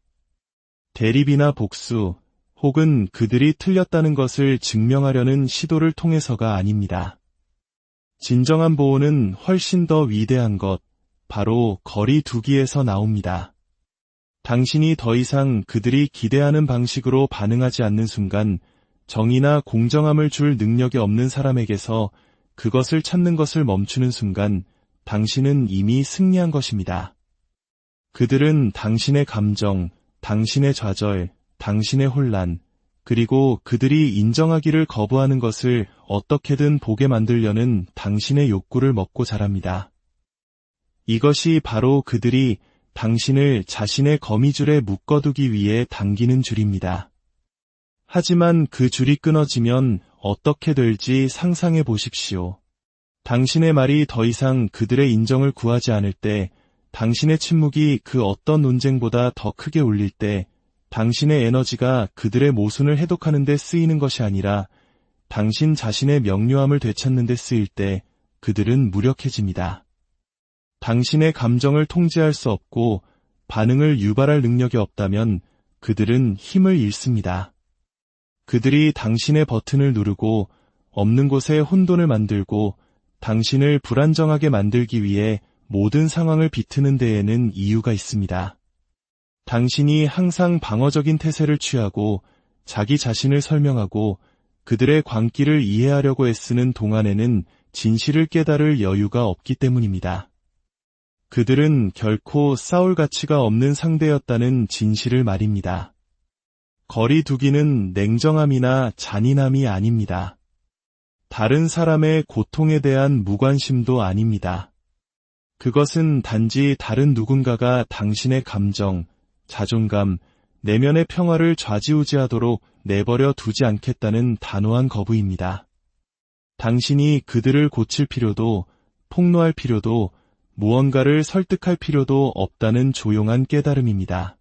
대립이나 복수, 혹은 그들이 틀렸다는 것을 증명하려는 시도를 통해서가 아닙니다. 진정한 보호는 훨씬 더 위대한 것, 바로 거리 두기에서 나옵니다. 당신이 더 이상 그들이 기대하는 방식으로 반응하지 않는 순간 정의나 공정함을 줄 능력이 없는 사람에게서 그것을 찾는 것을 멈추는 순간 당신은 이미 승리한 것입니다. 그들은 당신의 감정, 당신의 좌절, 당신의 혼란, 그리고 그들이 인정하기를 거부하는 것을 어떻게든 보게 만들려는 당신의 욕구를 먹고 자랍니다. 이것이 바로 그들이 당신을 자신의 거미줄에 묶어두기 위해 당기는 줄입니다. 하지만 그 줄이 끊어지면 어떻게 될지 상상해 보십시오. 당신의 말이 더 이상 그들의 인정을 구하지 않을 때, 당신의 침묵이 그 어떤 논쟁보다 더 크게 울릴 때, 당신의 에너지가 그들의 모순을 해독하는 데 쓰이는 것이 아니라 당신 자신의 명료함을 되찾는 데 쓰일 때 그들은 무력해집니다. 당신의 감정을 통제할 수 없고 반응을 유발할 능력이 없다면 그들은 힘을 잃습니다. 그들이 당신의 버튼을 누르고 없는 곳에 혼돈을 만들고 당신을 불안정하게 만들기 위해 모든 상황을 비트는 데에는 이유가 있습니다. 당신이 항상 방어적인 태세를 취하고 자기 자신을 설명하고 그들의 광기를 이해하려고 애쓰는 동안에는 진실을 깨달을 여유가 없기 때문입니다. 그들은 결코 싸울 가치가 없는 상대였다는 진실을 말입니다. 거리 두기는 냉정함이나 잔인함이 아닙니다. 다른 사람의 고통에 대한 무관심도 아닙니다. 그것은 단지 다른 누군가가 당신의 감정, 자존감, 내면의 평화를 좌지우지하도록 내버려 두지 않겠다는 단호한 거부입니다. 당신이 그들을 고칠 필요도, 폭로할 필요도, 무언가를 설득할 필요도 없다는 조용한 깨달음입니다.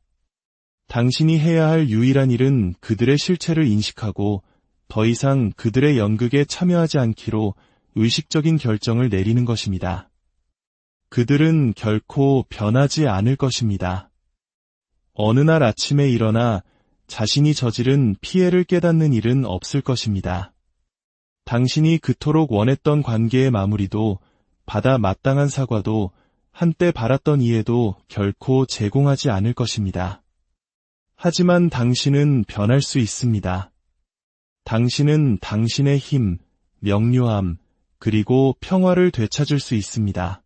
당신이 해야 할 유일한 일은 그들의 실체를 인식하고 더 이상 그들의 연극에 참여하지 않기로 의식적인 결정을 내리는 것입니다. 그들은 결코 변하지 않을 것입니다. 어느 날 아침에 일어나 자신이 저지른 피해를 깨닫는 일은 없을 것입니다. 당신이 그토록 원했던 관계의 마무리도 받아 마땅한 사과도 한때 바랐던 이해도 결코 제공하지 않을 것입니다. 하지만 당신은 변할 수 있습니다. 당신은 당신의 힘, 명료함, 그리고 평화를 되찾을 수 있습니다.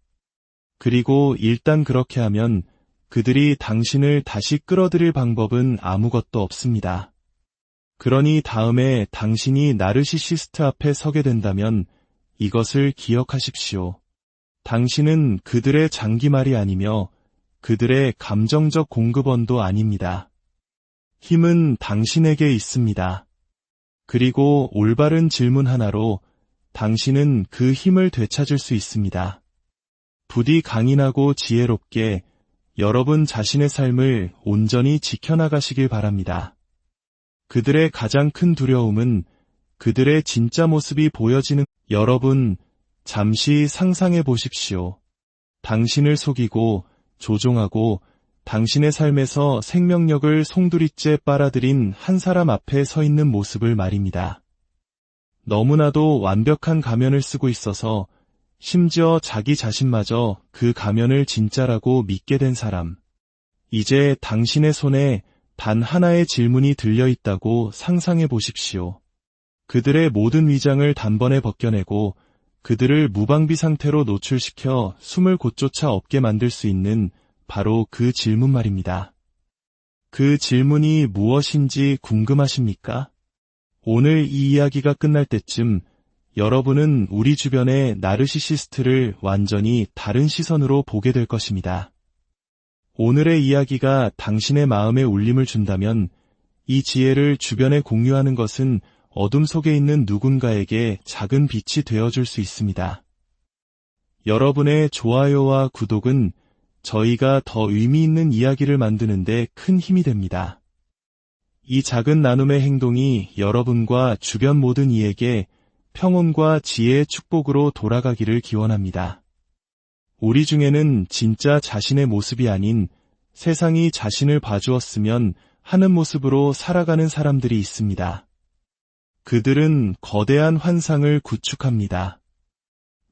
그리고 일단 그렇게 하면 그들이 당신을 다시 끌어들일 방법은 아무것도 없습니다. 그러니 다음에 당신이 나르시시스트 앞에 서게 된다면 이것을 기억하십시오. 당신은 그들의 장기말이 아니며 그들의 감정적 공급원도 아닙니다. 힘은 당신에게 있습니다. 그리고 올바른 질문 하나로 당신은 그 힘을 되찾을 수 있습니다. 부디 강인하고 지혜롭게 여러분 자신의 삶을 온전히 지켜나가시길 바랍니다. 그들의 가장 큰 두려움은 그들의 진짜 모습이 보여지는 여러분 잠시 상상해 보십시오. 당신을 속이고 조종하고 당신의 삶에서 생명력을 송두리째 빨아들인 한 사람 앞에 서 있는 모습을 말입니다. 너무나도 완벽한 가면을 쓰고 있어서 심지어 자기 자신마저 그 가면을 진짜라고 믿게 된 사람. 이제 당신의 손에 단 하나의 질문이 들려있다고 상상해 보십시오. 그들의 모든 위장을 단번에 벗겨내고 그들을 무방비 상태로 노출시켜 숨을 곧조차 없게 만들 수 있는 바로 그 질문 말입니다. 그 질문이 무엇인지 궁금하십니까? 오늘 이 이야기가 끝날 때쯤 여러분은 우리 주변의 나르시시스트를 완전히 다른 시선으로 보게 될 것입니다. 오늘의 이야기가 당신의 마음에 울림을 준다면 이 지혜를 주변에 공유하는 것은 어둠 속에 있는 누군가에게 작은 빛이 되어줄 수 있습니다. 여러분의 좋아요와 구독은 저희가 더 의미 있는 이야기를 만드는데 큰 힘이 됩니다. 이 작은 나눔의 행동이 여러분과 주변 모든 이에게 평온과 지혜의 축복으로 돌아가기를 기원합니다. 우리 중에는 진짜 자신의 모습이 아닌 세상이 자신을 봐주었으면 하는 모습으로 살아가는 사람들이 있습니다. 그들은 거대한 환상을 구축합니다.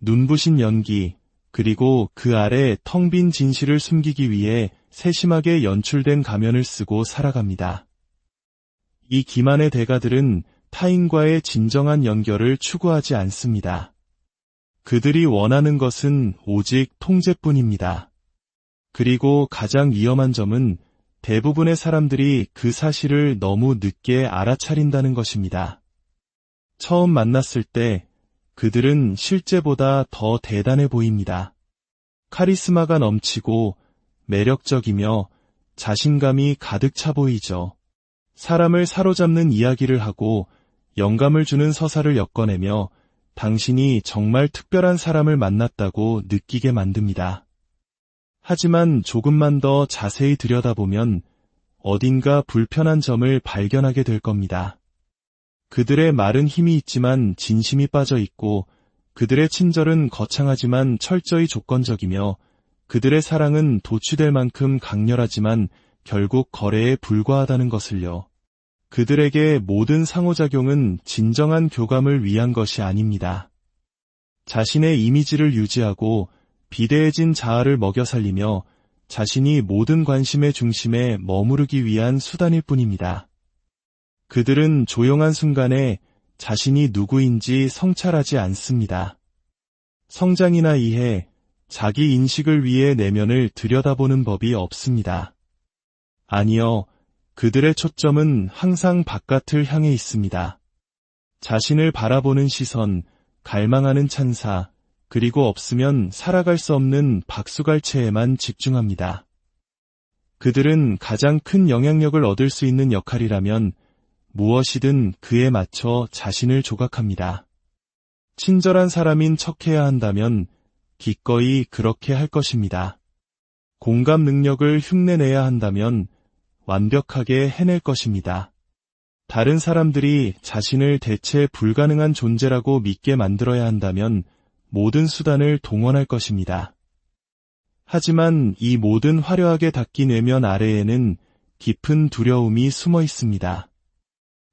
눈부신 연기, 그리고 그 아래 텅 빈 진실을 숨기기 위해 세심하게 연출된 가면을 쓰고 살아갑니다. 이 기만의 대가들은 타인과의 진정한 연결을 추구하지 않습니다. 그들이 원하는 것은 오직 통제뿐입니다. 그리고 가장 위험한 점은 대부분의 사람들이 그 사실을 너무 늦게 알아차린다는 것입니다. 처음 만났을 때 그들은 실제보다 더 대단해 보입니다. 카리스마가 넘치고 매력적이며 자신감이 가득 차 보이죠. 사람을 사로잡는 이야기를 하고 영감을 주는 서사를 엮어내며 당신이 정말 특별한 사람을 만났다고 느끼게 만듭니다. 하지만 조금만 더 자세히 들여다보면 어딘가 불편한 점을 발견하게 될 겁니다. 그들의 말은 힘이 있지만 진심이 빠져 있고, 그들의 친절은 거창하지만 철저히 조건적이며, 그들의 사랑은 도취될 만큼 강렬하지만 결국 거래에 불과하다는 것을요. 그들에게 모든 상호작용은 진정한 교감을 위한 것이 아닙니다. 자신의 이미지를 유지하고 비대해진 자아를 먹여 살리며 자신이 모든 관심의 중심에 머무르기 위한 수단일 뿐입니다. 그들은 조용한 순간에 자신이 누구인지 성찰하지 않습니다. 성장이나 이해, 자기 인식을 위해 내면을 들여다보는 법이 없습니다. 아니요, 그들의 초점은 항상 바깥을 향해 있습니다. 자신을 바라보는 시선, 갈망하는 찬사, 그리고 없으면 살아갈 수 없는 박수갈채에만 집중합니다. 그들은 가장 큰 영향력을 얻을 수 있는 역할이라면 무엇이든 그에 맞춰 자신을 조각합니다. 친절한 사람인 척해야 한다면 기꺼이 그렇게 할 것입니다. 공감 능력을 흉내내야 한다면 완벽하게 해낼 것입니다. 다른 사람들이 자신을 대체 불가능한 존재라고 믿게 만들어야 한다면 모든 수단을 동원할 것입니다. 하지만 이 모든 화려하게 닦인 외면 아래에는 깊은 두려움이 숨어 있습니다.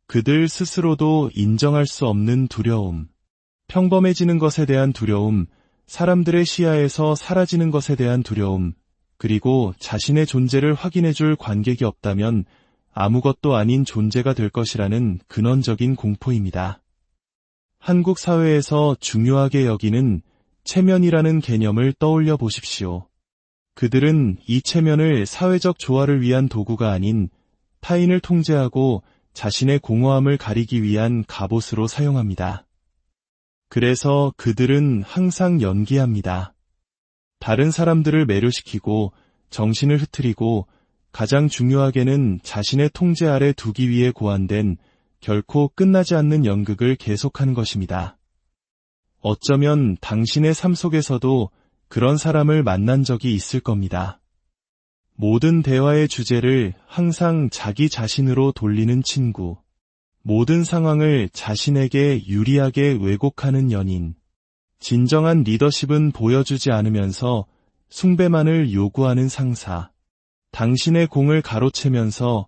그들 스스로도 인정할 수 없는 두려움, 평범해지는 것에 대한 두려움, 사람들의 시야에서 사라지는 것에 대한 두려움, 그리고 자신의 존재를 확인해줄 관객이 없다면 아무것도 아닌 존재가 될 것이라는 근원적인 공포입니다. 한국 사회에서 중요하게 여기는 체면이라는 개념을 떠올려 보십시오. 그들은 이 체면을 사회적 조화를 위한 도구가 아닌 타인을 통제하고 자신의 공허함을 가리기 위한 갑옷으로 사용합니다. 그래서 그들은 항상 연기합니다. 다른 사람들을 매료시키고 정신을 흐트리고 가장 중요하게는 자신의 통제 아래 두기 위해 고안된 결코 끝나지 않는 연극을 계속하는 것입니다. 어쩌면 당신의 삶 속에서도 그런 사람을 만난 적이 있을 겁니다. 모든 대화의 주제를 항상 자기 자신으로 돌리는 친구, 모든 상황을 자신에게 유리하게 왜곡하는 연인, 진정한 리더십은 보여주지 않으면서 숭배만을 요구하는 상사, 당신의 공을 가로채면서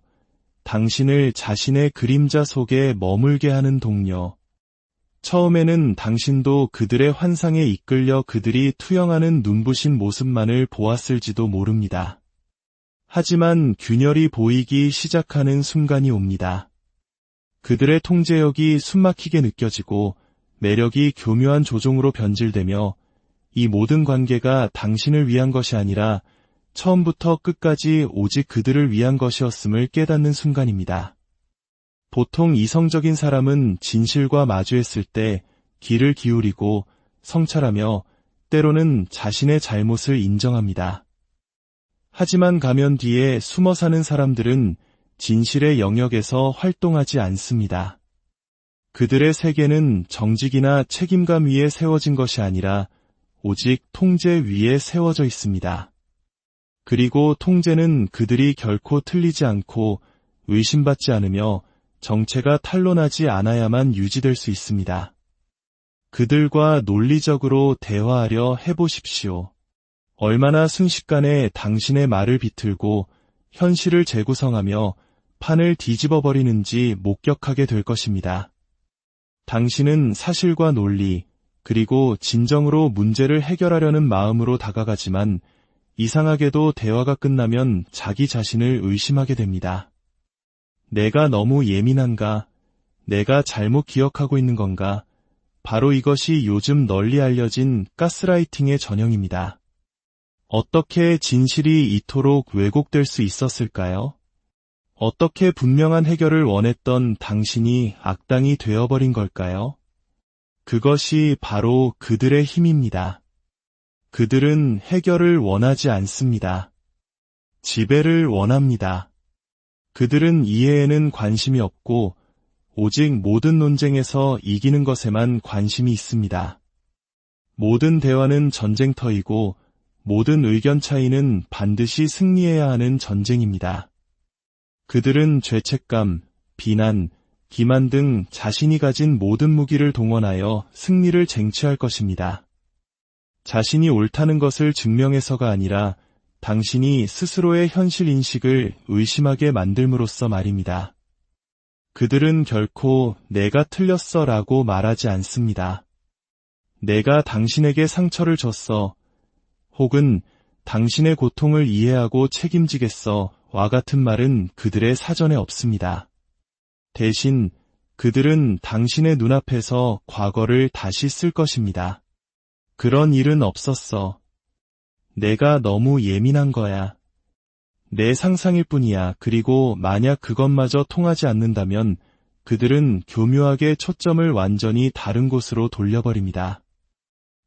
당신을 자신의 그림자 속에 머물게 하는 동료. 처음에는 당신도 그들의 환상에 이끌려 그들이 투영하는 눈부신 모습만을 보았을지도 모릅니다. 하지만 균열이 보이기 시작하는 순간이 옵니다. 그들의 통제력이 숨막히게 느껴지고 매력이 교묘한 조종으로 변질되며 이 모든 관계가 당신을 위한 것이 아니라 처음부터 끝까지 오직 그들을 위한 것이었음을 깨닫는 순간입니다. 보통 이성적인 사람은 진실과 마주했을 때 귀를 기울이고 성찰하며 때로는 자신의 잘못을 인정합니다. 하지만 가면 뒤에 숨어 사는 사람들은 진실의 영역에서 활동하지 않습니다. 그들의 세계는 정직이나 책임감 위에 세워진 것이 아니라 오직 통제 위에 세워져 있습니다. 그리고 통제는 그들이 결코 틀리지 않고 의심받지 않으며 정체가 탄로나지 않아야만 유지될 수 있습니다. 그들과 논리적으로 대화하려 해보십시오. 얼마나 순식간에 당신의 말을 비틀고 현실을 재구성하며 판을 뒤집어 버리는지 목격하게 될 것입니다. 당신은 사실과 논리, 그리고 진정으로 문제를 해결하려는 마음으로 다가가지만 이상하게도 대화가 끝나면 자기 자신을 의심하게 됩니다. 내가 너무 예민한가? 내가 잘못 기억하고 있는 건가? 바로 이것이 요즘 널리 알려진 가스라이팅의 전형입니다. 어떻게 진실이 이토록 왜곡될 수 있었을까요? 어떻게 분명한 해결을 원했던 당신이 악당이 되어버린 걸까요? 그것이 바로 그들의 힘입니다. 그들은 해결을 원하지 않습니다. 지배를 원합니다. 그들은 이해에는 관심이 없고 오직 모든 논쟁에서 이기는 것에만 관심이 있습니다. 모든 대화는 전쟁터이고 모든 의견 차이는 반드시 승리해야 하는 전쟁입니다. 그들은 죄책감, 비난, 기만 등 자신이 가진 모든 무기를 동원하여 승리를 쟁취할 것입니다. 자신이 옳다는 것을 증명해서가 아니라 당신이 스스로의 현실 인식을 의심하게 만들므로써 말입니다. 그들은 결코 내가 틀렸어 라고 말하지 않습니다. 내가 당신에게 상처를 줬어, 혹은 당신의 고통을 이해하고 책임지겠어 와 같은 말은 그들의 사전에 없습니다. 대신 그들은 당신의 눈앞에서 과거를 다시 쓸 것입니다. 그런 일은 없었어. 내가 너무 예민한 거야. 내 상상일 뿐이야. 그리고 만약 그것마저 통하지 않는다면 그들은 교묘하게 초점을 완전히 다른 곳으로 돌려버립니다.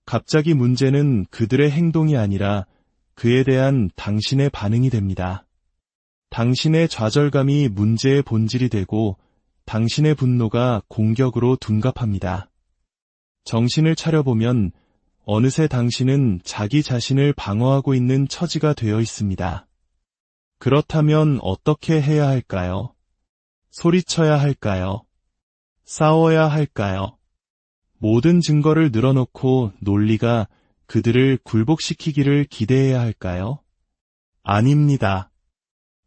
갑자기 문제는 그들의 행동이 아니라 그에 대한 당신의 반응이 됩니다. 당신의 좌절감이 문제의 본질이 되고 당신의 분노가 공격으로 둔갑합니다. 정신을 차려보면 어느새 당신은 자기 자신을 방어하고 있는 처지가 되어 있습니다. 그렇다면 어떻게 해야 할까요? 소리쳐야 할까요? 싸워야 할까요? 모든 증거를 늘어놓고 논리가 그들을 굴복시키기를 기대해야 할까요? 아닙니다.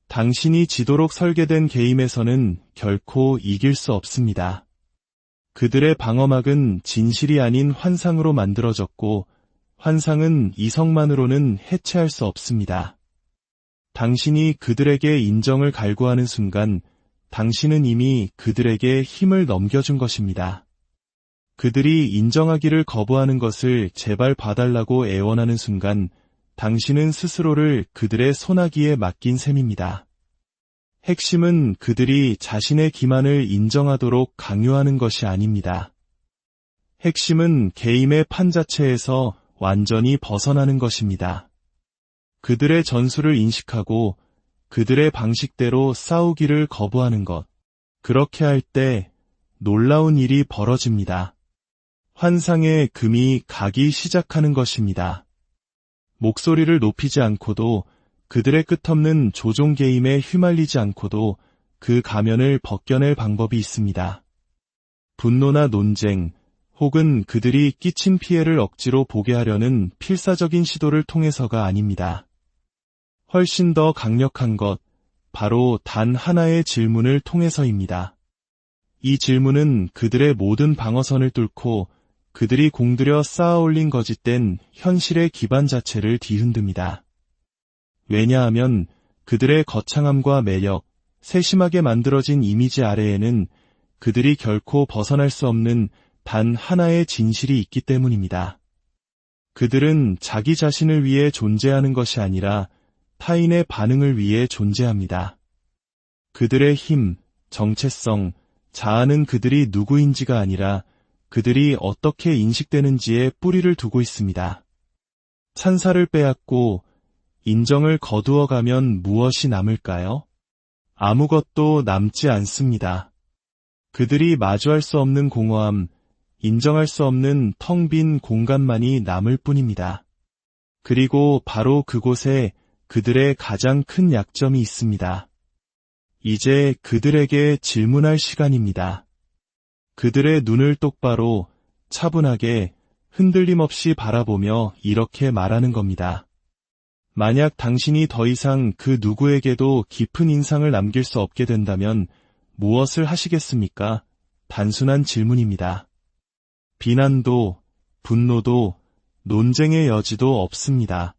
당신이 지도록 설계된 게임에서는 결코 이길 수 없습니다. 그들의 방어막은 진실이 아닌 환상으로 만들어졌고 환상은 이성만으로는 해체할 수 없습니다. 당신이 그들에게 인정을 갈구하는 순간 당신은 이미 그들에게 힘을 넘겨준 것입니다. 그들이 인정하기를 거부하는 것을 제발 봐달라고 애원하는 순간 당신은 스스로를 그들의 소나기에 맡긴 셈입니다. 핵심은 그들이 자신의 기만을 인정하도록 강요하는 것이 아닙니다. 핵심은 게임의 판 자체에서 완전히 벗어나는 것입니다. 그들의 전술을 인식하고 그들의 방식대로 싸우기를 거부하는 것. 그렇게 할 때 놀라운 일이 벌어집니다. 환상의 금이 가기 시작하는 것입니다. 목소리를 높이지 않고도 그들의 끝없는 조종 게임에 휘말리지 않고도 그 가면을 벗겨낼 방법이 있습니다. 분노나 논쟁, 혹은 그들이 끼친 피해를 억지로 보게 하려는 필사적인 시도를 통해서가 아닙니다. 훨씬 더 강력한 것, 바로 단 하나의 질문을 통해서입니다. 이 질문은 그들의 모든 방어선을 뚫고 그들이 공들여 쌓아올린 거짓된 현실의 기반 자체를 뒤흔듭니다. 왜냐하면 그들의 거창함과 매력, 세심하게 만들어진 이미지 아래에는 그들이 결코 벗어날 수 없는 단 하나의 진실이 있기 때문입니다. 그들은 자기 자신을 위해 존재하는 것이 아니라 타인의 반응을 위해 존재합니다. 그들의 힘, 정체성, 자아는 그들이 누구인지가 아니라 그들이 어떻게 인식되는지에 뿌리를 두고 있습니다. 찬사를 빼앗고 인정을 거두어가면 무엇이 남을까요? 아무것도 남지 않습니다. 그들이 마주할 수 없는 공허함, 인정할 수 없는 텅 빈 공간만이 남을 뿐입니다. 그리고 바로 그곳에 그들의 가장 큰 약점이 있습니다. 이제 그들에게 질문할 시간입니다. 그들의 눈을 똑바로, 차분하게, 흔들림 없이 바라보며 이렇게 말하는 겁니다. 만약 당신이 더 이상 그 누구에게도 깊은 인상을 남길 수 없게 된다면 무엇을 하시겠습니까? 단순한 질문입니다. 비난도, 분노도, 논쟁의 여지도 없습니다.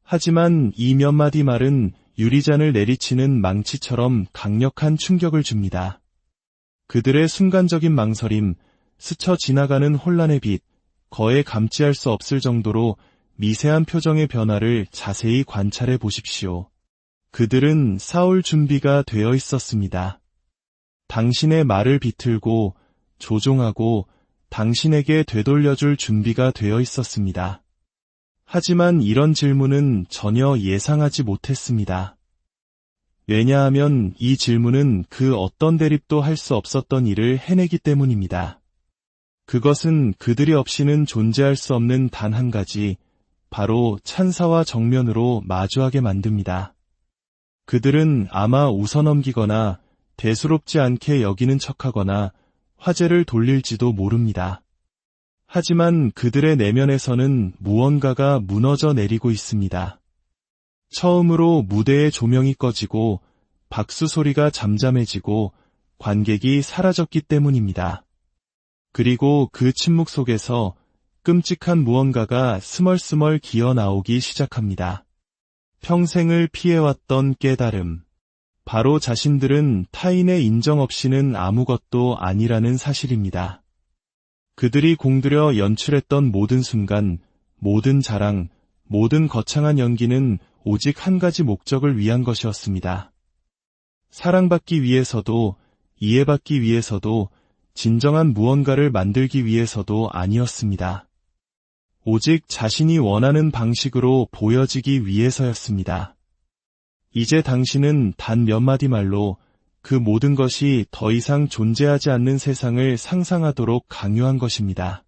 하지만 이 몇 마디 말은 유리잔을 내리치는 망치처럼 강력한 충격을 줍니다. 그들의 순간적인 망설임, 스쳐 지나가는 혼란의 빛, 거에 감지할 수 없을 정도로 미세한 표정의 변화를 자세히 관찰해 보십시오. 그들은 싸울 준비가 되어 있었습니다. 당신의 말을 비틀고 조종하고 당신에게 되돌려줄 준비가 되어 있었습니다. 하지만 이런 질문은 전혀 예상하지 못했습니다. 왜냐하면 이 질문은 그 어떤 대립도 할 수 없었던 일을 해내기 때문입니다. 그것은 그들이 없이는 존재할 수 없는 단 한 가지, 바로 찬사와 정면으로 마주하게 만듭니다. 그들은 아마 웃어넘기거나 대수롭지 않게 여기는 척하거나 화제를 돌릴지도 모릅니다. 하지만 그들의 내면에서는 무언가가 무너져 내리고 있습니다. 처음으로 무대의 조명이 꺼지고 박수 소리가 잠잠해지고 관객이 사라졌기 때문입니다. 그리고 그 침묵 속에서 끔찍한 무언가가 스멀스멀 기어 나오기 시작합니다. 평생을 피해왔던 깨달음. 바로 자신들은 타인의 인정 없이는 아무것도 아니라는 사실입니다. 그들이 공들여 연출했던 모든 순간, 모든 자랑, 모든 거창한 연기는 오직 한 가지 목적을 위한 것이었습니다. 사랑받기 위해서도, 이해받기 위해서도, 진정한 무언가를 만들기 위해서도 아니었습니다. 오직 자신이 원하는 방식으로 보여지기 위해서였습니다. 이제 당신은 단 몇 마디 말로 그 모든 것이 더 이상 존재하지 않는 세상을 상상하도록 강요한 것입니다.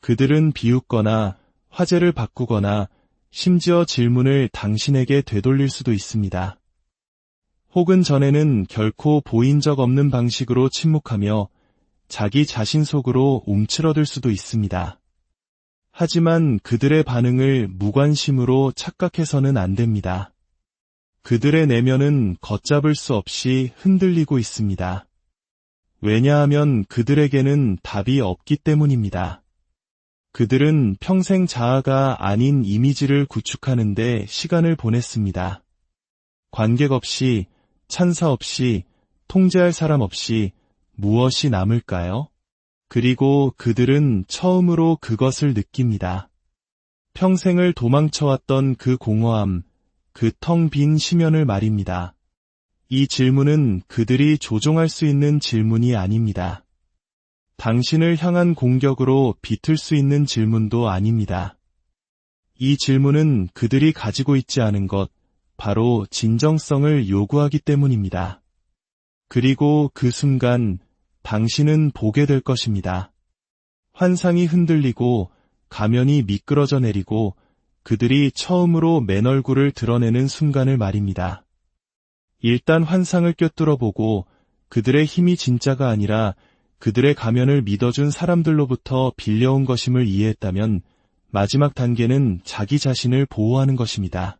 그들은 비웃거나 화제를 바꾸거나 심지어 질문을 당신에게 되돌릴 수도 있습니다. 혹은 전에는 결코 보인 적 없는 방식으로 침묵하며 자기 자신 속으로 움츠러들 수도 있습니다. 하지만 그들의 반응을 무관심으로 착각해서는 안 됩니다. 그들의 내면은 걷잡을 수 없이 흔들리고 있습니다. 왜냐하면 그들에게는 답이 없기 때문입니다. 그들은 평생 자아가 아닌 이미지를 구축하는 데 시간을 보냈습니다. 관객 없이, 찬사 없이, 통제할 사람 없이 무엇이 남을까요? 그리고 그들은 처음으로 그것을 느낍니다. 평생을 도망쳐왔던 그 공허함, 그 텅 빈 심연을 말입니다. 이 질문은 그들이 조종할 수 있는 질문이 아닙니다. 당신을 향한 공격으로 비틀 수 있는 질문도 아닙니다. 이 질문은 그들이 가지고 있지 않은 것, 바로 진정성을 요구하기 때문입니다. 그리고 그 순간 당신은 보게 될 것입니다. 환상이 흔들리고 가면이 미끄러져 내리고 그들이 처음으로 맨 얼굴을 드러내는 순간을 말입니다. 일단 환상을 꿰뚫어보고 그들의 힘이 진짜가 아니라 그들의 가면을 믿어준 사람들로부터 빌려온 것임을 이해했다면 마지막 단계는 자기 자신을 보호하는 것입니다.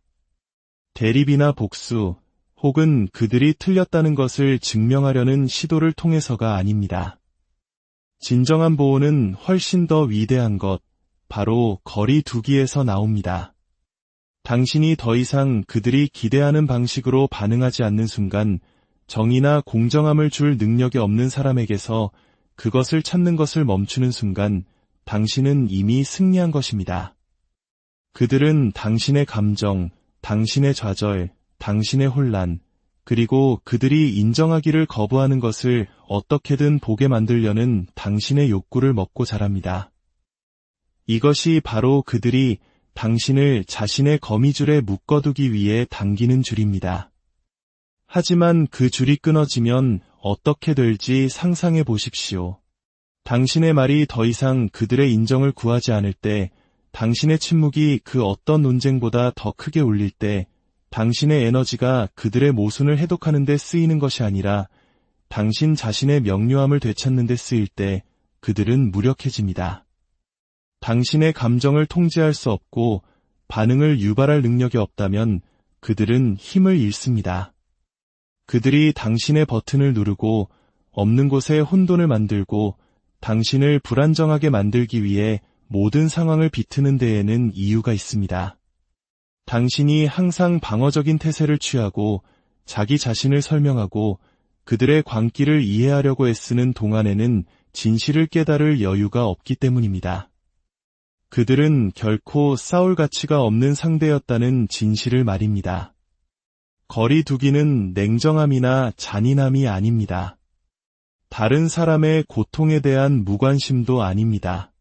대립이나 복수, 혹은 그들이 틀렸다는 것을 증명하려는 시도를 통해서가 아닙니다. 진정한 보호는 훨씬 더 위대한 것, 바로 거리 두기에서 나옵니다. 당신이 더 이상 그들이 기대하는 방식으로 반응하지 않는 순간 정의나 공정함을 줄 능력이 없는 사람에게서 그것을 찾는 것을 멈추는 순간 당신은 이미 승리한 것입니다. 그들은 당신의 감정, 당신의 좌절, 당신의 혼란, 그리고 그들이 인정하기를 거부하는 것을 어떻게든 보게 만들려는 당신의 욕구를 먹고 자랍니다. 이것이 바로 그들이 당신을 자신의 거미줄에 묶어두기 위해 당기는 줄입니다. 하지만 그 줄이 끊어지면 어떻게 될지 상상해 보십시오. 당신의 말이 더 이상 그들의 인정을 구하지 않을 때, 당신의 침묵이 그 어떤 논쟁보다 더 크게 울릴 때, 당신의 에너지가 그들의 모순을 해독하는 데 쓰이는 것이 아니라 당신 자신의 명료함을 되찾는 데 쓰일 때 그들은 무력해집니다. 당신의 감정을 통제할 수 없고 반응을 유발할 능력이 없다면 그들은 힘을 잃습니다. 그들이 당신의 버튼을 누르고 없는 곳에 혼돈을 만들고 당신을 불안정하게 만들기 위해 모든 상황을 비트는 데에는 이유가 있습니다. 당신이 항상 방어적인 태세를 취하고 자기 자신을 설명하고 그들의 광기를 이해하려고 애쓰는 동안에는 진실을 깨달을 여유가 없기 때문입니다. 그들은 결코 싸울 가치가 없는 상대였다는 진실을 말입니다. 거리 두기는 냉정함이나 잔인함이 아닙니다. 다른 사람의 고통에 대한 무관심도 아닙니다.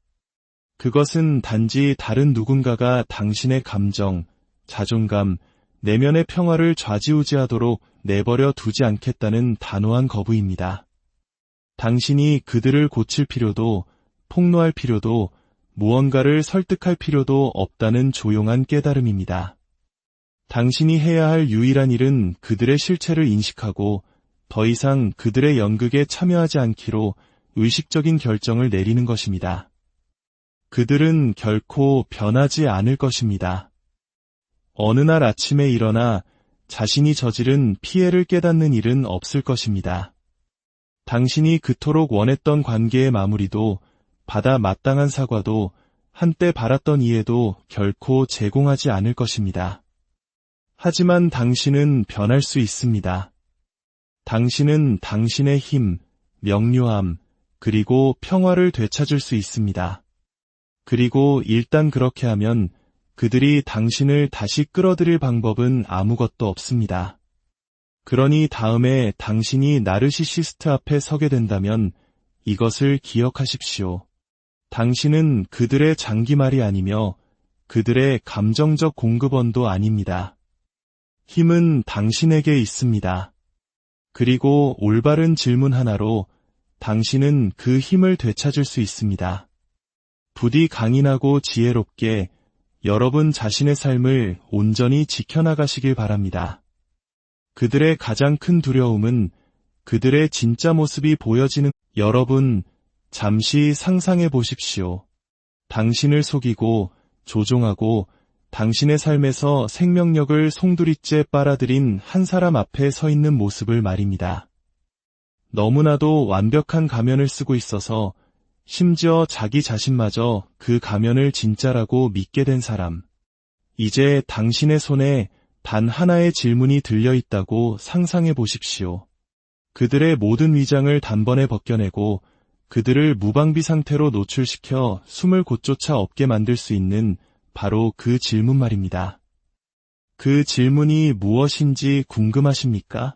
그것은 단지 다른 누군가가 당신의 감정, 자존감, 내면의 평화를 좌지우지하도록 내버려 두지 않겠다는 단호한 거부입니다. 당신이 그들을 고칠 필요도, 폭로할 필요도, 무언가를 설득할 필요도 없다는 조용한 깨달음입니다. 당신이 해야 할 유일한 일은 그들의 실체를 인식하고 더 이상 그들의 연극에 참여하지 않기로 의식적인 결정을 내리는 것입니다. 그들은 결코 변하지 않을 것입니다. 어느 날 아침에 일어나 자신이 저지른 피해를 깨닫는 일은 없을 것입니다. 당신이 그토록 원했던 관계의 마무리도 받아 마땅한 사과도 한때 바랐던 이해도 결코 제공하지 않을 것입니다. 하지만 당신은 변할 수 있습니다. 당신은 당신의 힘, 명료함, 그리고 평화를 되찾을 수 있습니다. 그리고 일단 그렇게 하면 그들이 당신을 다시 끌어들일 방법은 아무것도 없습니다. 그러니 다음에 당신이 나르시시스트 앞에 서게 된다면 이것을 기억하십시오. 당신은 그들의 장기말이 아니며 그들의 감정적 공급원도 아닙니다. 힘은 당신에게 있습니다. 그리고 올바른 질문 하나로 당신은 그 힘을 되찾을 수 있습니다. 부디 강인하고 지혜롭게 여러분 자신의 삶을 온전히 지켜나가시길 바랍니다. 그들의 가장 큰 두려움은 그들의 진짜 모습이 보여지는 여러분, 잠시 상상해 보십시오. 당신을 속이고 조종하고 당신의 삶에서 생명력을 송두리째 빨아들인 한 사람 앞에 서 있는 모습을 말입니다. 너무나도 완벽한 가면을 쓰고 있어서 심지어 자기 자신마저 그 가면을 진짜라고 믿게 된 사람. 이제 당신의 손에 단 하나의 질문이 들려 있다고 상상해 보십시오. 그들의 모든 위장을 단번에 벗겨내고 그들을 무방비 상태로 노출시켜 숨을 곧조차 없게 만들 수 있는 바로 그 질문 말입니다. 그 질문이 무엇인지 궁금하십니까?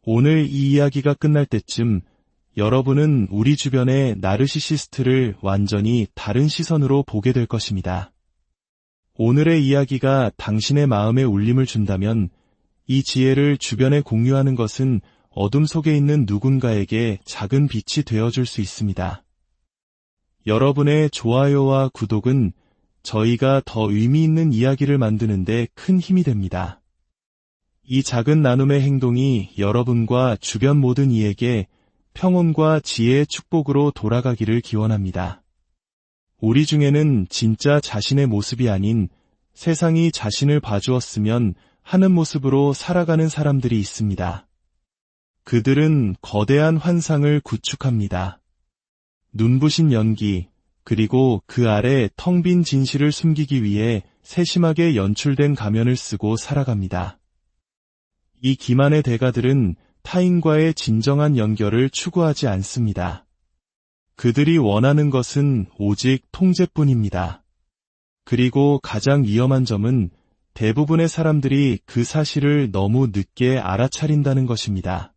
오늘 이 이야기가 끝날 때쯤 여러분은 우리 주변의 나르시시스트를 완전히 다른 시선으로 보게 될 것입니다. 오늘의 이야기가 당신의 마음에 울림을 준다면 이 지혜를 주변에 공유하는 것은 어둠 속에 있는 누군가에게 작은 빛이 되어줄 수 있습니다. 여러분의 좋아요와 구독은 저희가 더 의미 있는 이야기를 만드는데 큰 힘이 됩니다. 이 작은 나눔의 행동이 여러분과 주변 모든 이에게 평온과 지혜의 축복으로 돌아가기를 기원합니다. 우리 중에는 진짜 자신의 모습이 아닌 세상이 자신을 봐주었으면 하는 모습으로 살아가는 사람들이 있습니다. 그들은 거대한 환상을 구축합니다. 눈부신 연기, 그리고 그 아래 텅 빈 진실을 숨기기 위해 세심하게 연출된 가면을 쓰고 살아갑니다. 이 기만의 대가들은 타인과의 진정한 연결을 추구하지 않습니다. 그들이 원하는 것은 오직 통제뿐입니다. 그리고 가장 위험한 점은 대부분의 사람들이 그 사실을 너무 늦게 알아차린다는 것입니다.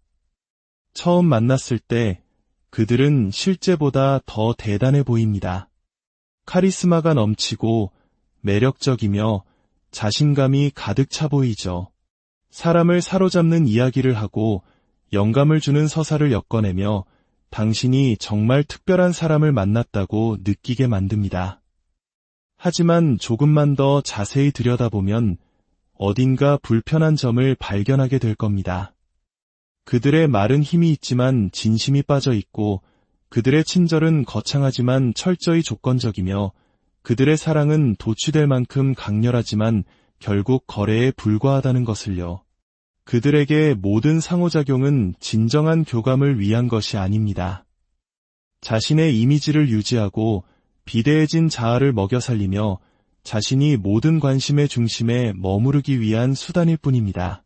처음 만났을 때 그들은 실제보다 더 대단해 보입니다. 카리스마가 넘치고 매력적이며 자신감이 가득 차 보이죠. 사람을 사로잡는 이야기를 하고 영감을 주는 서사를 엮어내며 당신이 정말 특별한 사람을 만났다고 느끼게 만듭니다. 하지만 조금만 더 자세히 들여다보면 어딘가 불편한 점을 발견하게 될 겁니다. 그들의 말은 힘이 있지만 진심이 빠져 있고 그들의 친절은 거창하지만 철저히 조건적이며 그들의 사랑은 도취될 만큼 강렬하지만 결국 거래에 불과하다는 것을요. 그들에게 모든 상호작용은 진정한 교감을 위한 것이 아닙니다. 자신의 이미지를 유지하고 비대해진 자아를 먹여 살리며 자신이 모든 관심의 중심에 머무르기 위한 수단일 뿐입니다.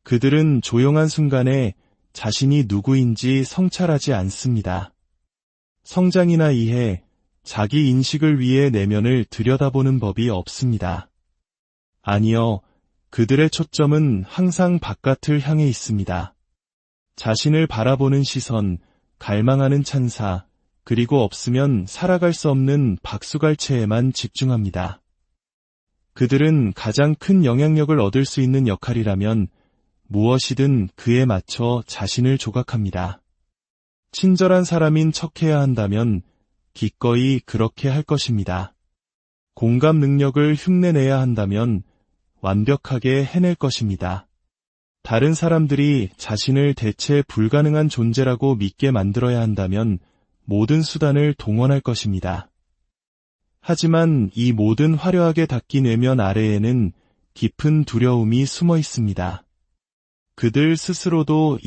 그들은 조용한 순간에 자신이 누구인지 성찰하지 않습니다. 성장이나 이해, 자기 인식을 위해 내면을 들여다보는 법이 없습니다. 아니요, 그들의 초점은 항상 바깥을 향해 있습니다. 자신을 바라보는 시선, 갈망하는 찬사, 그리고 없으면 살아갈 수 없는 박수갈채에만 집중합니다. 그들은 가장 큰 영향력을 얻을 수 있는 역할이라면 무엇이든 그에 맞춰 자신을 조각합니다. 친절한 사람인 척해야 한다면 기꺼이 그렇게 할 것입니다. 공감 능력을 흉내내야 한다면 완벽하게 해낼 것입니다. 다른 사람들이 자신을 대체 불가능한 존재라고 믿게 만들어야 한다면 모든 수단을 동원할 것입니다. 하지만 이 모든 화려하게 닦인 외면 아래에는 깊은 두려움이 숨어 있습니다. 그들 스스로도